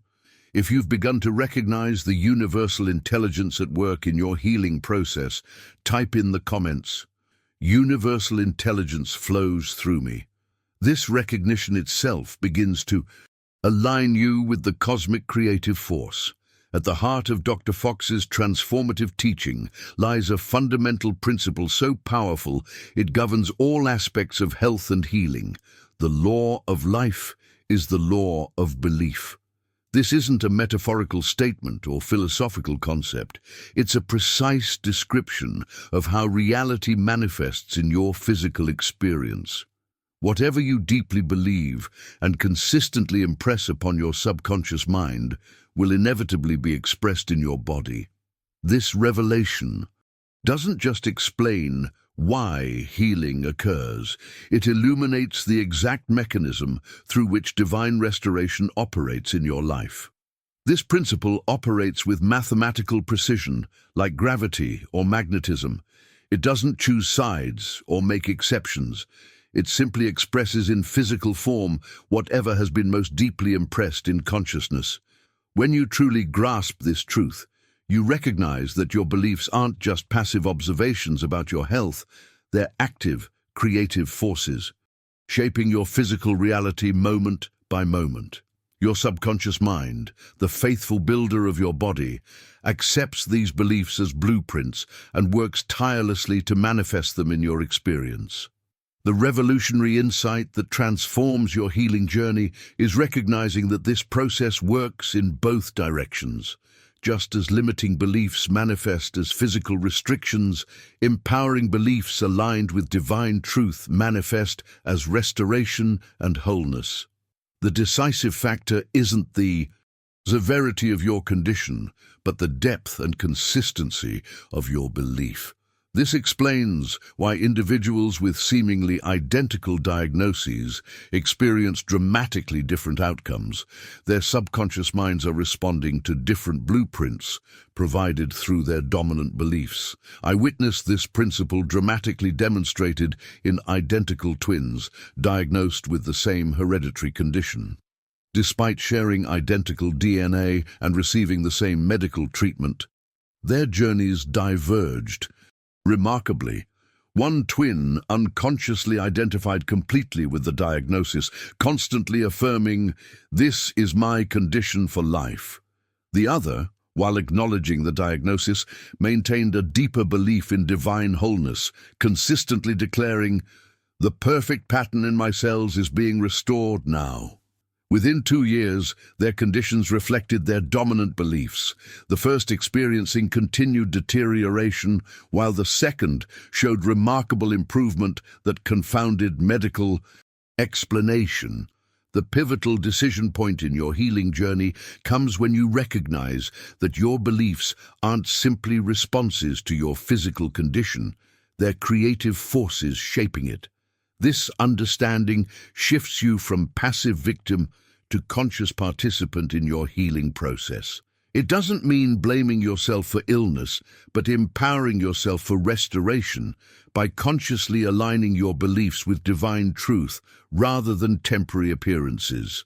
If you've begun to recognize the universal intelligence at work in your healing process, type in the comments, "Universal intelligence flows through me." This recognition itself begins to align you with the cosmic creative force. At the heart of Dr. Fox's transformative teaching lies a fundamental principle so powerful it governs all aspects of health and healing. The law of life is the law of belief. This isn't a metaphorical statement or philosophical concept. It's a precise description of how reality manifests in your physical experience. Whatever you deeply believe and consistently impress upon your subconscious mind will inevitably be expressed in your body. This revelation doesn't just explain why healing occurs. It illuminates the exact mechanism through which divine restoration operates in your life. This principle operates with mathematical precision, like gravity or magnetism. It doesn't choose sides or make exceptions. It simply expresses in physical form whatever has been most deeply impressed in consciousness. When you truly grasp this truth, you recognize that your beliefs aren't just passive observations about your health, they're active, creative forces, shaping your physical reality moment by moment. Your subconscious mind, the faithful builder of your body, accepts these beliefs as blueprints and works tirelessly to manifest them in your experience. The revolutionary insight that transforms your healing journey is recognizing that this process works in both directions. Just as limiting beliefs manifest as physical restrictions, empowering beliefs aligned with divine truth manifest as restoration and wholeness. The decisive factor isn't the severity of your condition, but the depth and consistency of your belief. This explains why individuals with seemingly identical diagnoses experience dramatically different outcomes. Their subconscious minds are responding to different blueprints provided through their dominant beliefs. I witnessed this principle dramatically demonstrated in identical twins diagnosed with the same hereditary condition. Despite sharing identical DNA and receiving the same medical treatment, their journeys diverged. Remarkably, one twin unconsciously identified completely with the diagnosis, constantly affirming, "This is my condition for life." The other, while acknowledging the diagnosis, maintained a deeper belief in divine wholeness, consistently declaring, "The perfect pattern in my cells is being restored now." Within 2 years, their conditions reflected their dominant beliefs, the first experiencing continued deterioration, while the second showed remarkable improvement that confounded medical explanation. The pivotal decision point in your healing journey comes when you recognize that your beliefs aren't simply responses to your physical condition, they're creative forces shaping it. This understanding shifts you from passive victim to conscious participant in your healing process. It doesn't mean blaming yourself for illness, but empowering yourself for restoration by consciously aligning your beliefs with divine truth rather than temporary appearances.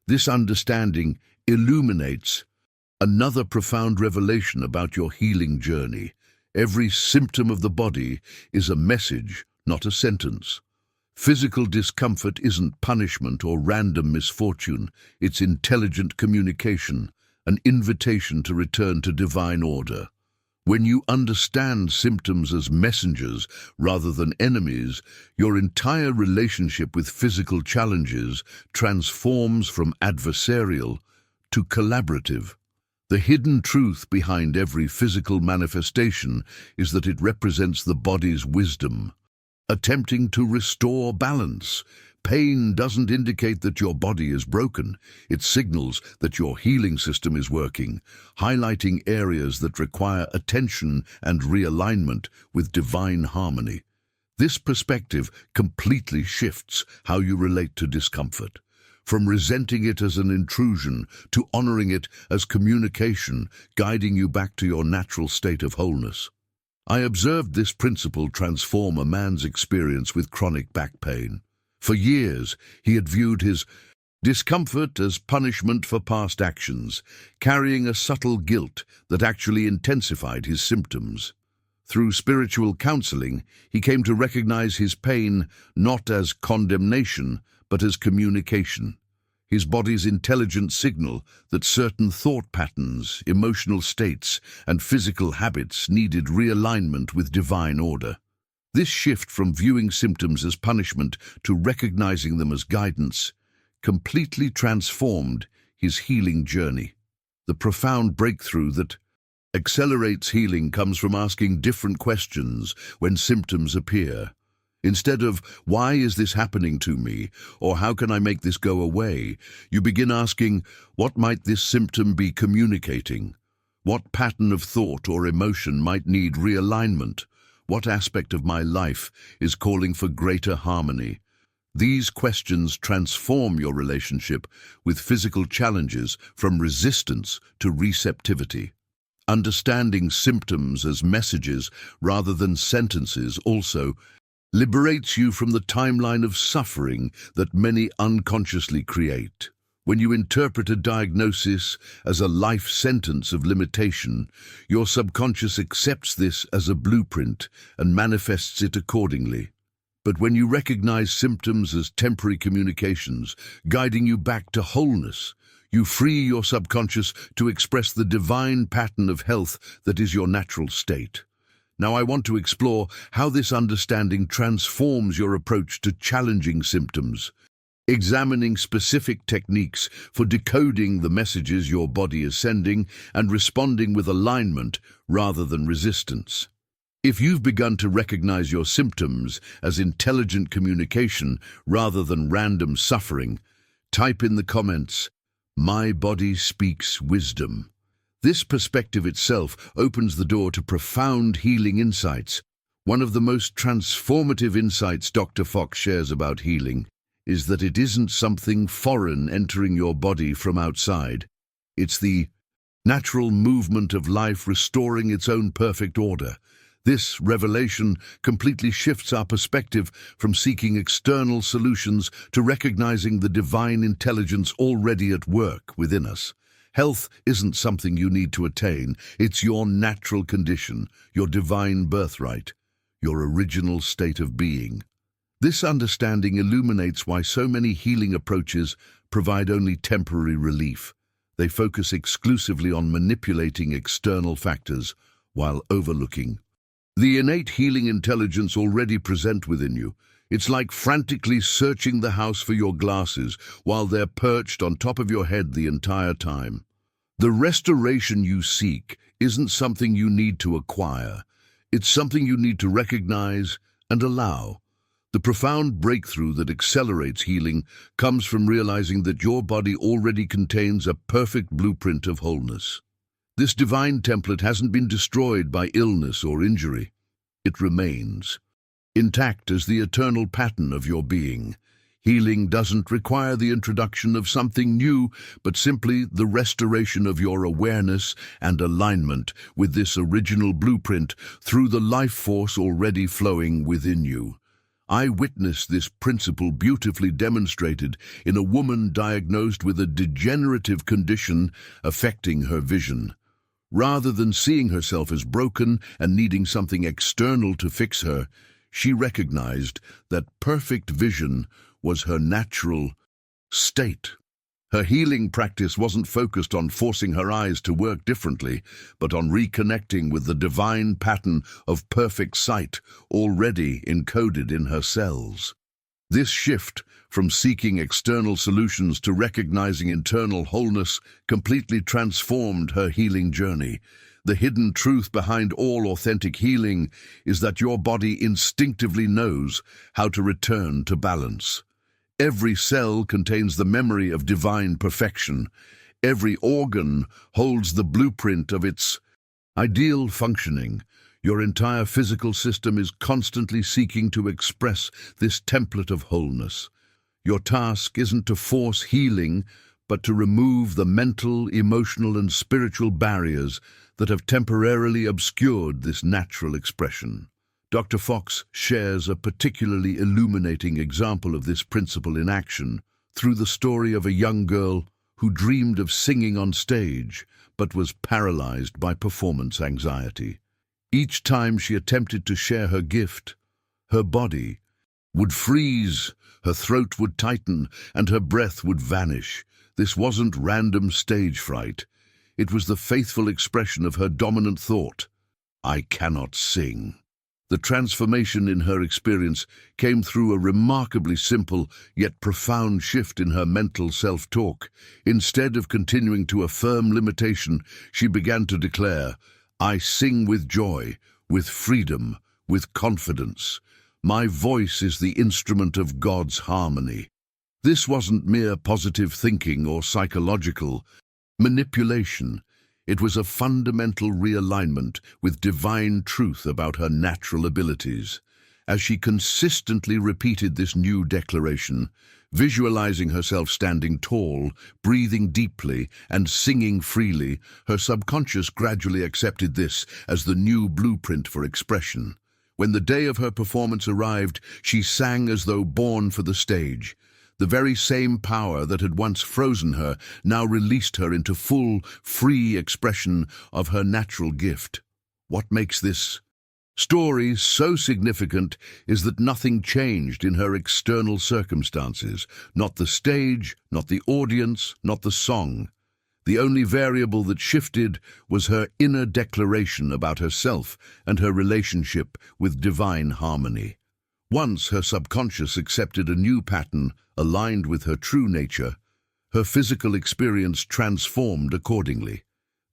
This understanding illuminates another profound revelation about your healing journey. Every symptom of the body is a message, not a sentence. Physical discomfort isn't punishment or random misfortune, it's intelligent communication, an invitation to return to divine order. When you understand symptoms as messengers rather than enemies, your entire relationship with physical challenges transforms from adversarial to collaborative. The hidden truth behind every physical manifestation is that it represents the body's wisdom, attempting to restore balance. Pain doesn't indicate that your body is broken. It signals that your healing system is working, highlighting areas that require attention and realignment with divine harmony. This perspective completely shifts how you relate to discomfort, from resenting it as an intrusion to honoring it as communication, guiding you back to your natural state of wholeness. I observed this principle transform a man's experience with chronic back pain. For years, he had viewed his discomfort as punishment for past actions, carrying a subtle guilt that actually intensified his symptoms. Through spiritual counseling, he came to recognize his pain not as condemnation, but as communication. His body's intelligent signal that certain thought patterns, emotional states, and physical habits needed realignment with divine order. This shift from viewing symptoms as punishment to recognizing them as guidance completely transformed his healing journey. The profound breakthrough that accelerates healing comes from asking different questions when symptoms appear. Instead of, "Why is this happening to me?" or "How can I make this go away?" you begin asking, "What might this symptom be communicating? What pattern of thought or emotion might need realignment? What aspect of my life is calling for greater harmony?" These questions transform your relationship with physical challenges from resistance to receptivity. Understanding symptoms as messages rather than sentences also liberates you from the timeline of suffering that many unconsciously create. When you interpret a diagnosis as a life sentence of limitation, your subconscious accepts this as a blueprint and manifests it accordingly. But when you recognize symptoms as temporary communications, guiding you back to wholeness, you free your subconscious to express the divine pattern of health that is your natural state. Now I want to explore how this understanding transforms your approach to challenging symptoms, examining specific techniques for decoding the messages your body is sending and responding with alignment rather than resistance. If you've begun to recognize your symptoms as intelligent communication rather than random suffering, type in the comments, "My body speaks wisdom." This perspective itself opens the door to profound healing insights. One of the most transformative insights Dr. Fox shares about healing is that it isn't something foreign entering your body from outside. It's the natural movement of life restoring its own perfect order. This revelation completely shifts our perspective from seeking external solutions to recognizing the divine intelligence already at work within us. Health isn't something you need to attain, it's your natural condition, your divine birthright, your original state of being. This understanding illuminates why so many healing approaches provide only temporary relief. They focus exclusively on manipulating external factors while overlooking the innate healing intelligence already present within you. It's like frantically searching the house for your glasses while they're perched on top of your head the entire time. The restoration you seek isn't something you need to acquire. It's something you need to recognize and allow. The profound breakthrough that accelerates healing comes from realizing that your body already contains a perfect blueprint of wholeness. This divine template hasn't been destroyed by illness or injury. It remains, intact as the eternal pattern of your being. Healing doesn't require the introduction of something new, but simply the restoration of your awareness and alignment with this original blueprint through the life force already flowing within you. I witnessed this principle beautifully demonstrated in a woman diagnosed with a degenerative condition affecting her vision. Rather than seeing herself as broken and needing something external to fix her, she recognized that perfect vision was her natural state. Her healing practice wasn't focused on forcing her eyes to work differently, but on reconnecting with the divine pattern of perfect sight already encoded in her cells. This shift from seeking external solutions to recognizing internal wholeness completely transformed her healing journey. The hidden truth behind all authentic healing is that your body instinctively knows how to return to balance. Every cell contains the memory of divine perfection. Every organ holds the blueprint of its ideal functioning. Your entire physical system is constantly seeking to express this template of wholeness. Your task isn't to force healing, but to remove the mental, emotional, and spiritual barriers that have temporarily obscured this natural expression. Dr. Fox shares a particularly illuminating example of this principle in action through the story of a young girl who dreamed of singing on stage but was paralyzed by performance anxiety. Each time she attempted to share her gift, her body would freeze, her throat would tighten, and her breath would vanish. This wasn't random stage fright. It was the faithful expression of her dominant thought, "I cannot sing." The transformation in her experience came through a remarkably simple yet profound shift in her mental self-talk. Instead of continuing to affirm limitation, she began to declare, "I sing with joy, with freedom, with confidence. My voice is the instrument of God's harmony." This wasn't mere positive thinking or psychological manipulation. It was a fundamental realignment with divine truth about her natural abilities. As she consistently repeated this new declaration, visualizing herself standing tall, breathing deeply, and singing freely, her subconscious gradually accepted this as the new blueprint for expression. When the day of her performance arrived, she sang as though born for the stage. The very same power that had once frozen her now released her into full, free expression of her natural gift. What makes this story so significant is that nothing changed in her external circumstances, not the stage, not the audience, not the song. The only variable that shifted was her inner declaration about herself and her relationship with divine harmony. Once her subconscious accepted a new pattern aligned with her true nature, her physical experience transformed accordingly.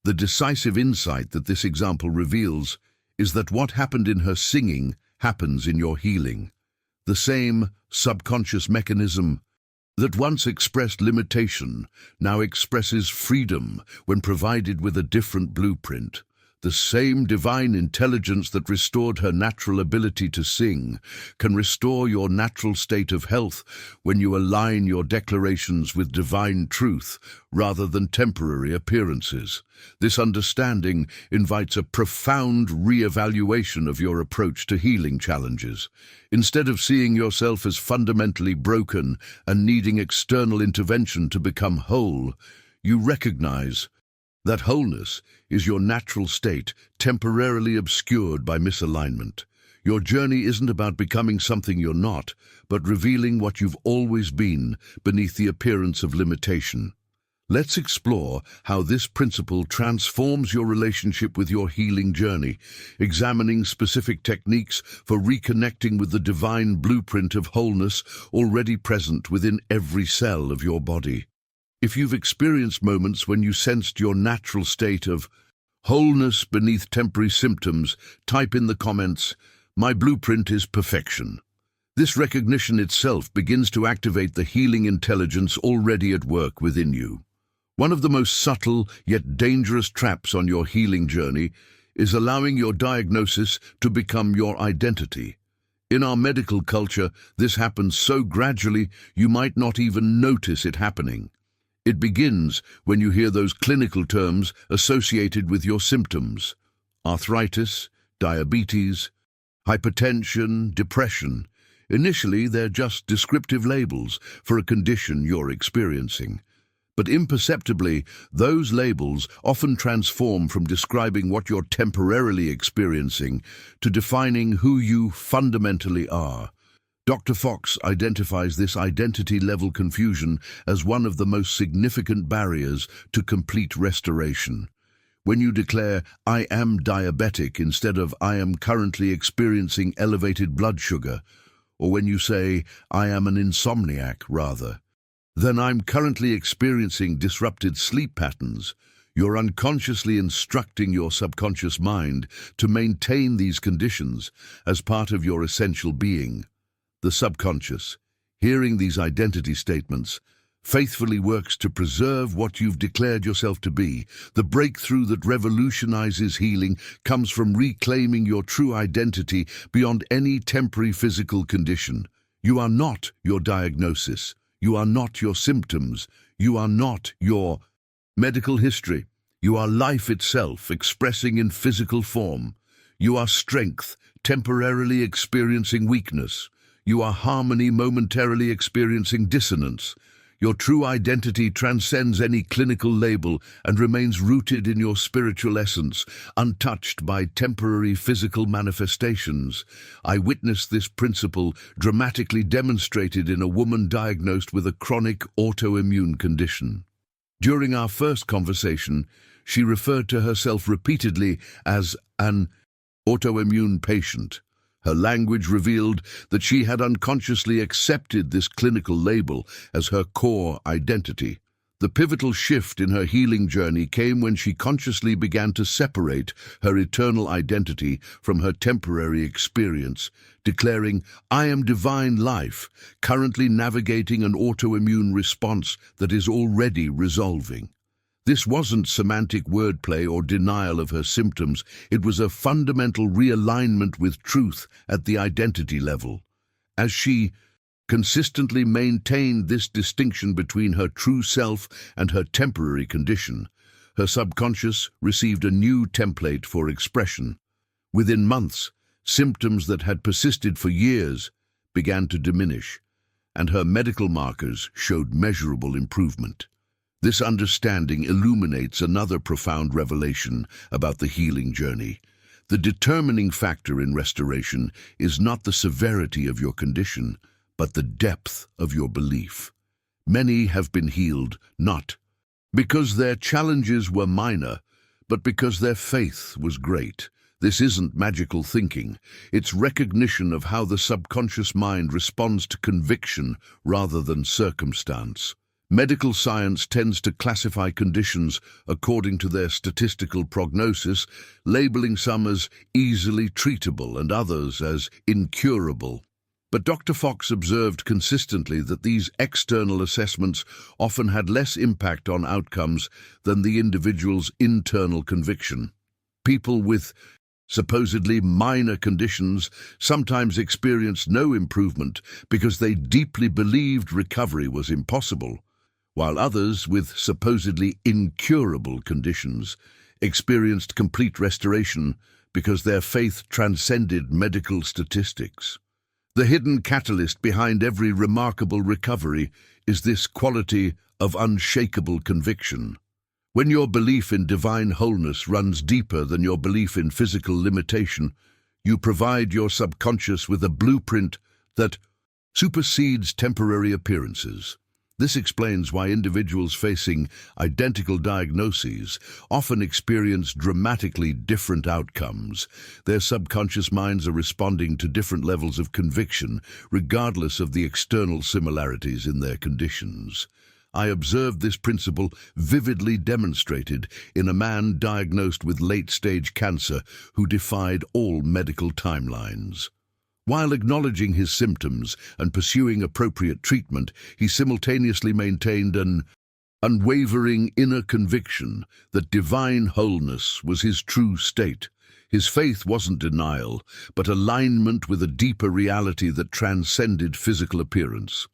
The decisive insight that this example reveals is that what happened in her singing happens in your healing. The same subconscious mechanism that once expressed limitation now expresses freedom when provided with a different blueprint. The same divine intelligence that restored her natural ability to sing can restore your natural state of health when you align your declarations with divine truth rather than temporary appearances. This understanding invites a profound re-evaluation of your approach to healing challenges. Instead of seeing yourself as fundamentally broken and needing external intervention to become whole, you recognize that wholeness is your natural state, temporarily obscured by misalignment. Your journey isn't about becoming something you're not, but revealing what you've always been beneath the appearance of limitation. Let's explore how this principle transforms your relationship with your healing journey, examining specific techniques for reconnecting with the divine blueprint of wholeness already present within every cell of your body. If you've experienced moments when you sensed your natural state of wholeness beneath temporary symptoms, type in the comments, "My blueprint is perfection." This recognition itself begins to activate the healing intelligence already at work within you. One of the most subtle yet dangerous traps on your healing journey is allowing your diagnosis to become your identity. In our medical culture, this happens so gradually you might not even notice it happening. It begins when you hear those clinical terms associated with your symptoms: arthritis, diabetes, hypertension, depression. Initially, they're just descriptive labels for a condition you're experiencing. But imperceptibly, those labels often transform from describing what you're temporarily experiencing to defining who you fundamentally are. Dr. Fox identifies this identity-level confusion as one of the most significant barriers to complete restoration. When you declare, "I am diabetic," instead of "I am currently experiencing elevated blood sugar," or when you say, "I am an insomniac," rather than "I'm currently experiencing disrupted sleep patterns," you're unconsciously instructing your subconscious mind to maintain these conditions as part of your essential being. The subconscious, hearing these identity statements, faithfully works to preserve what you've declared yourself to be. The breakthrough that revolutionizes healing comes from reclaiming your true identity beyond any temporary physical condition. You are not your diagnosis. You are not your symptoms. You are not your medical history. You are life itself, expressing in physical form. You are strength, temporarily experiencing weakness. You are harmony, momentarily experiencing dissonance. Your true identity transcends any clinical label and remains rooted in your spiritual essence, untouched by temporary physical manifestations. I witnessed this principle dramatically demonstrated in a woman diagnosed with a chronic autoimmune condition. During our first conversation, she referred to herself repeatedly as an autoimmune patient. Her language revealed that she had unconsciously accepted this clinical label as her core identity. The pivotal shift in her healing journey came when she consciously began to separate her eternal identity from her temporary experience, declaring, "I am divine life, currently navigating an autoimmune response that is already resolving." This wasn't semantic wordplay or denial of her symptoms. It was a fundamental realignment with truth at the identity level. As she consistently maintained this distinction between her true self and her temporary condition, her subconscious received a new template for expression. Within months, symptoms that had persisted for years began to diminish, and her medical markers showed measurable improvement. This understanding illuminates another profound revelation about the healing journey. The determining factor in restoration is not the severity of your condition, but the depth of your belief. Many have been healed not because their challenges were minor, but because their faith was great. This isn't magical thinking. It's recognition of how the subconscious mind responds to conviction rather than circumstance. Medical science tends to classify conditions according to their statistical prognosis, labeling some as easily treatable and others as incurable. But Dr. Fox observed consistently that these external assessments often had less impact on outcomes than the individual's internal conviction. People with supposedly minor conditions sometimes experienced no improvement because they deeply believed recovery was impossible, while others with supposedly incurable conditions experienced complete restoration because their faith transcended medical statistics. The hidden catalyst behind every remarkable recovery is this quality of unshakable conviction. When your belief in divine wholeness runs deeper than your belief in physical limitation, you provide your subconscious with a blueprint that supersedes temporary appearances. This explains why individuals facing identical diagnoses often experience dramatically different outcomes. Their subconscious minds are responding to different levels of conviction, regardless of the external similarities in their conditions. I observed this principle vividly demonstrated in a man diagnosed with late-stage cancer who defied all medical timelines. While acknowledging his symptoms and pursuing appropriate treatment, he simultaneously maintained an unwavering inner conviction that divine wholeness was his true state. His faith wasn't denial, but alignment with a deeper reality that transcended physical appearance.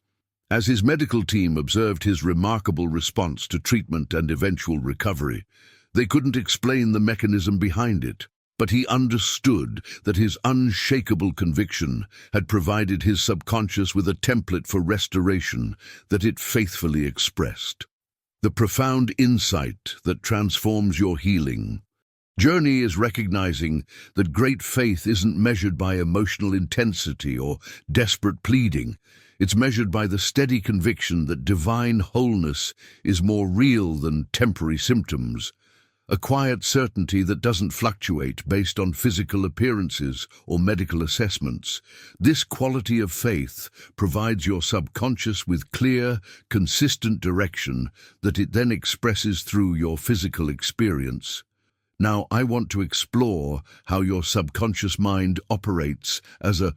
As his medical team observed his remarkable response to treatment and eventual recovery, they couldn't explain the mechanism behind it. But he understood that his unshakable conviction had provided his subconscious with a template for restoration that it faithfully expressed. The profound insight that transforms your healing journey is recognizing that great faith isn't measured by emotional intensity or desperate pleading. It's measured by the steady conviction that divine wholeness is more real than temporary symptoms. A quiet certainty that doesn't fluctuate based on physical appearances or medical assessments. This quality of faith provides your subconscious with clear, consistent direction that it then expresses through your physical experience. Now, I want to explore how your subconscious mind operates as a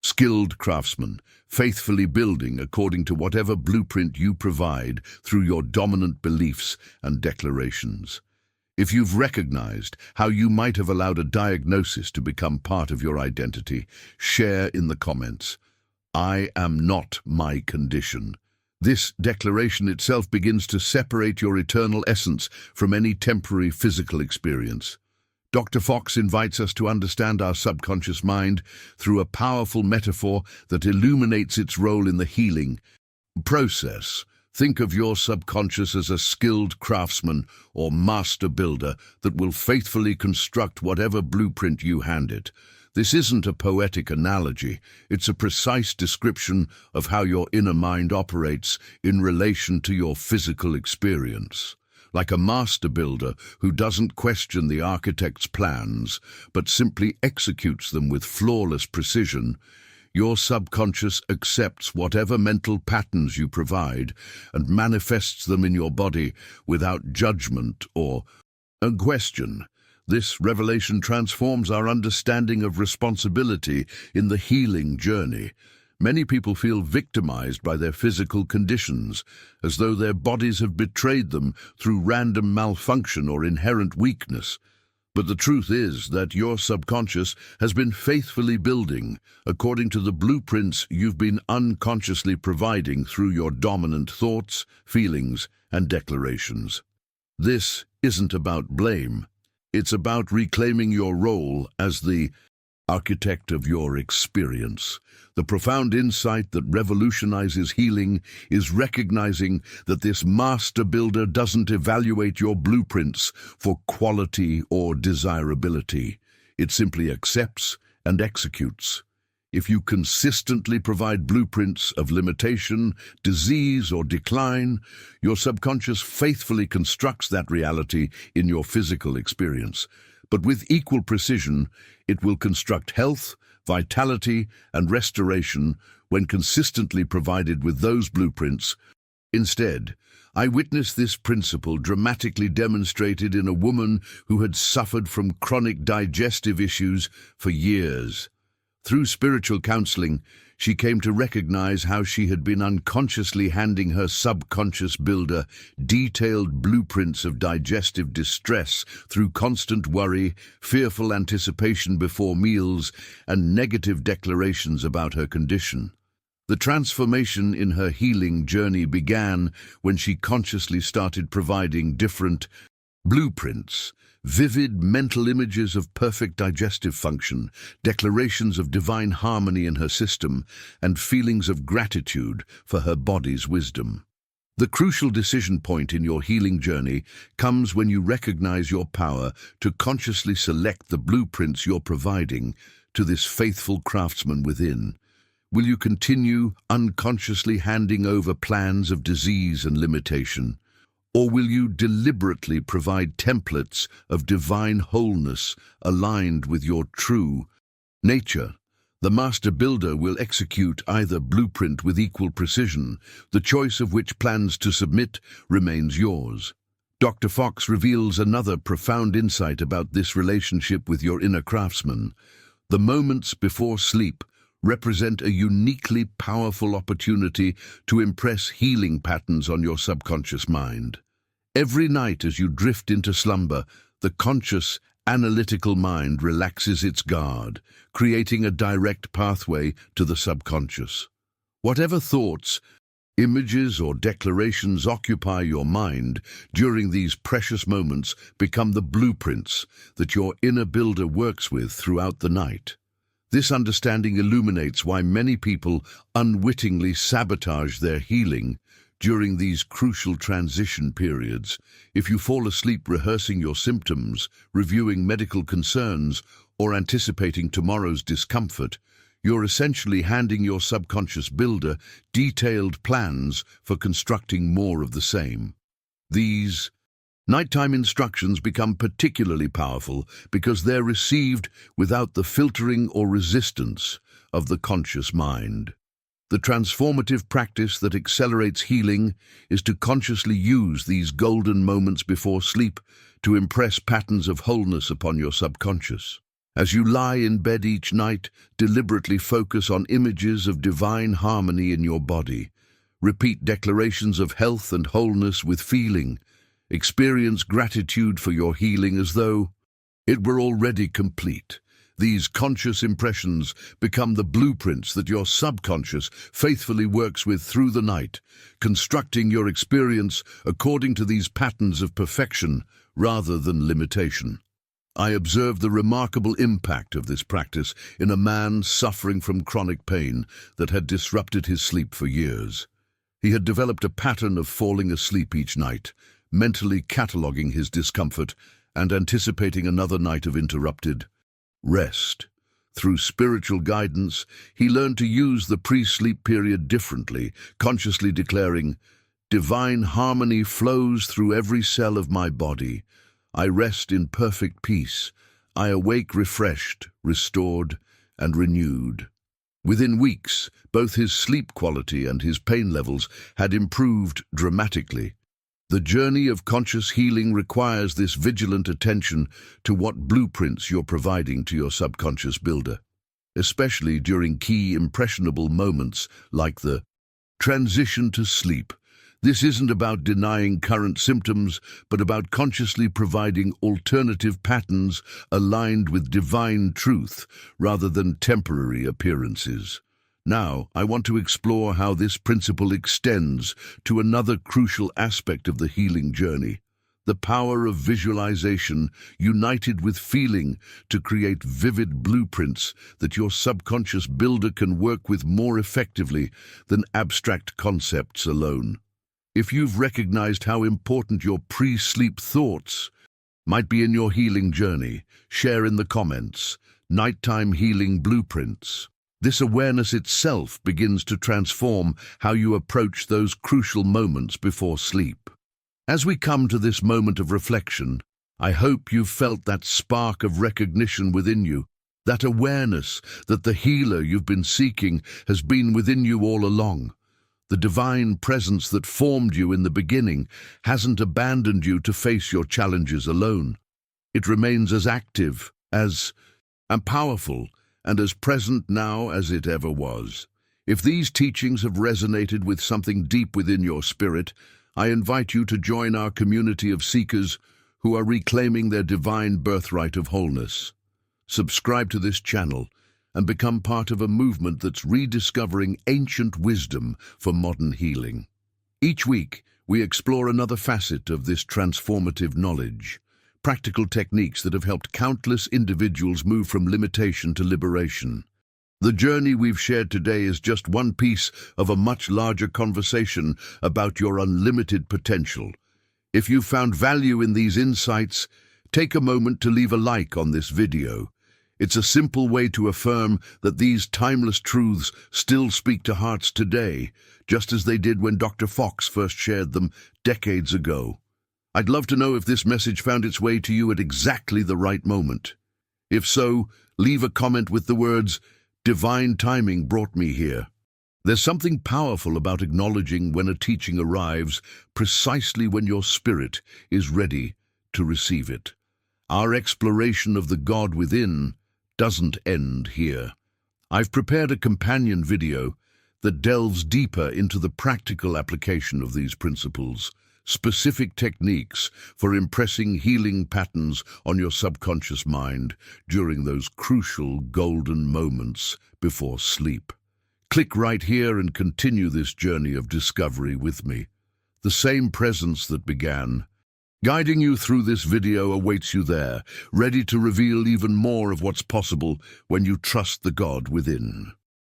skilled craftsman, faithfully building according to whatever blueprint you provide through your dominant beliefs and declarations. If you've recognized how you might have allowed a diagnosis to become part of your identity, share in the comments. I am not my condition. This declaration itself begins to separate your eternal essence from any temporary physical experience. Dr. Fox invites us to understand our subconscious mind through a powerful metaphor that illuminates its role in the healing process. Think of your subconscious as a skilled craftsman or master builder that will faithfully construct whatever blueprint you hand it. This isn't a poetic analogy, it's a precise description of how your inner mind operates in relation to your physical experience. Like a master builder who doesn't question the architect's plans, but simply executes them with flawless precision, your subconscious accepts whatever mental patterns you provide and manifests them in your body without judgment or question. This revelation transforms our understanding of responsibility in the healing journey. Many people feel victimized by their physical conditions, as though their bodies have betrayed them through random malfunction or inherent weakness. But the truth is that your subconscious has been faithfully building according to the blueprints you've been unconsciously providing through your dominant thoughts, feelings, and declarations. This isn't about blame. It's about reclaiming your role as the architect of your experience. The profound insight that revolutionizes healing is recognizing that this master builder doesn't evaluate your blueprints for quality or desirability. It simply accepts and executes. If you consistently provide blueprints of limitation, disease, or decline, your subconscious faithfully constructs that reality in your physical experience. But with equal precision, it will construct health, vitality, and restoration when consistently provided with those blueprints. Instead, I witnessed this principle dramatically demonstrated in a woman who had suffered from chronic digestive issues for years. Through spiritual counseling, she came to recognize how she had been unconsciously handing her subconscious builder detailed blueprints of digestive distress through constant worry, fearful anticipation before meals, and negative declarations about her condition. The transformation in her healing journey began when she consciously started providing different blueprints, vivid mental images of perfect digestive function, declarations of divine harmony in her system, and feelings of gratitude for her body's wisdom. The crucial decision point in your healing journey comes when you recognize your power to consciously select the blueprints you're providing to this faithful craftsman within. Will you continue unconsciously handing over plans of disease and limitation? Or will you deliberately provide templates of divine wholeness aligned with your true nature? The master builder will execute either blueprint with equal precision. The choice of which plans to submit remains yours. Dr. Fox reveals another profound insight about this relationship with your inner craftsman. The moments before sleep represent a uniquely powerful opportunity to impress healing patterns on your subconscious mind. Every night as you drift into slumber, the conscious, analytical mind relaxes its guard, creating a direct pathway to the subconscious. Whatever thoughts, images, or declarations occupy your mind during these precious moments become the blueprints that your inner builder works with throughout the night. This understanding illuminates why many people unwittingly sabotage their healing during these crucial transition periods. If you fall asleep rehearsing your symptoms, reviewing medical concerns, or anticipating tomorrow's discomfort, you're essentially handing your subconscious builder detailed plans for constructing more of the same. These nighttime instructions become particularly powerful because they're received without the filtering or resistance of the conscious mind. The transformative practice that accelerates healing is to consciously use these golden moments before sleep to impress patterns of wholeness upon your subconscious. As you lie in bed each night, deliberately focus on images of divine harmony in your body. Repeat declarations of health and wholeness with feeling. Experience gratitude for your healing as though it were already complete. These conscious impressions become the blueprints that your subconscious faithfully works with through the night, constructing your experience according to these patterns of perfection rather than limitation. I observed the remarkable impact of this practice in a man suffering from chronic pain that had disrupted his sleep for years. He had developed a pattern of falling asleep each night, mentally cataloging his discomfort and anticipating another night of interrupted rest. Through spiritual guidance, he learned to use the pre-sleep period differently, consciously declaring, "Divine harmony flows through every cell of my body. I rest in perfect peace. I awake refreshed, restored, and renewed." Within weeks, both his sleep quality and his pain levels had improved dramatically. The journey of conscious healing requires this vigilant attention to what blueprints you're providing to your subconscious builder, especially during key impressionable moments like the transition to sleep. This isn't about denying current symptoms, but about consciously providing alternative patterns aligned with divine truth rather than temporary appearances. Now, I want to explore how this principle extends to another crucial aspect of the healing journey: the power of visualization united with feeling to create vivid blueprints that your subconscious builder can work with more effectively than abstract concepts alone. If you've recognized how important your pre-sleep thoughts might be in your healing journey, share in the comments. Nighttime healing blueprints. This awareness itself begins to transform how you approach those crucial moments before sleep. As we come to this moment of reflection, I hope you've felt that spark of recognition within you, that awareness that the healer you've been seeking has been within you all along. The divine presence that formed you in the beginning hasn't abandoned you to face your challenges alone. It remains as active, as powerful, and as present now as it ever was. If these teachings have resonated with something deep within your spirit, I invite you to join our community of seekers who are reclaiming their divine birthright of wholeness. Subscribe to this channel and become part of a movement that's rediscovering ancient wisdom for modern healing. Each week, we explore another facet of this transformative knowledge, practical techniques that have helped countless individuals move from limitation to liberation. The journey we've shared today is just one piece of a much larger conversation about your unlimited potential. If you found value in these insights, take a moment to leave a like on this video. It's a simple way to affirm that these timeless truths still speak to hearts today, just as they did when Dr. Fox first shared them decades ago. I'd love to know if this message found its way to you at exactly the right moment. If so, leave a comment with the words, "Divine timing brought me here." There's something powerful about acknowledging when a teaching arrives precisely when your spirit is ready to receive it. Our exploration of the God within doesn't end here. I've prepared a companion video that delves deeper into the practical application of these principles, specific techniques for impressing healing patterns on your subconscious mind during those crucial golden moments before sleep. Click right here and continue this journey of discovery with me. The same presence that began, guiding you through this video, awaits you there, ready to reveal even more of what's possible when you trust the God within.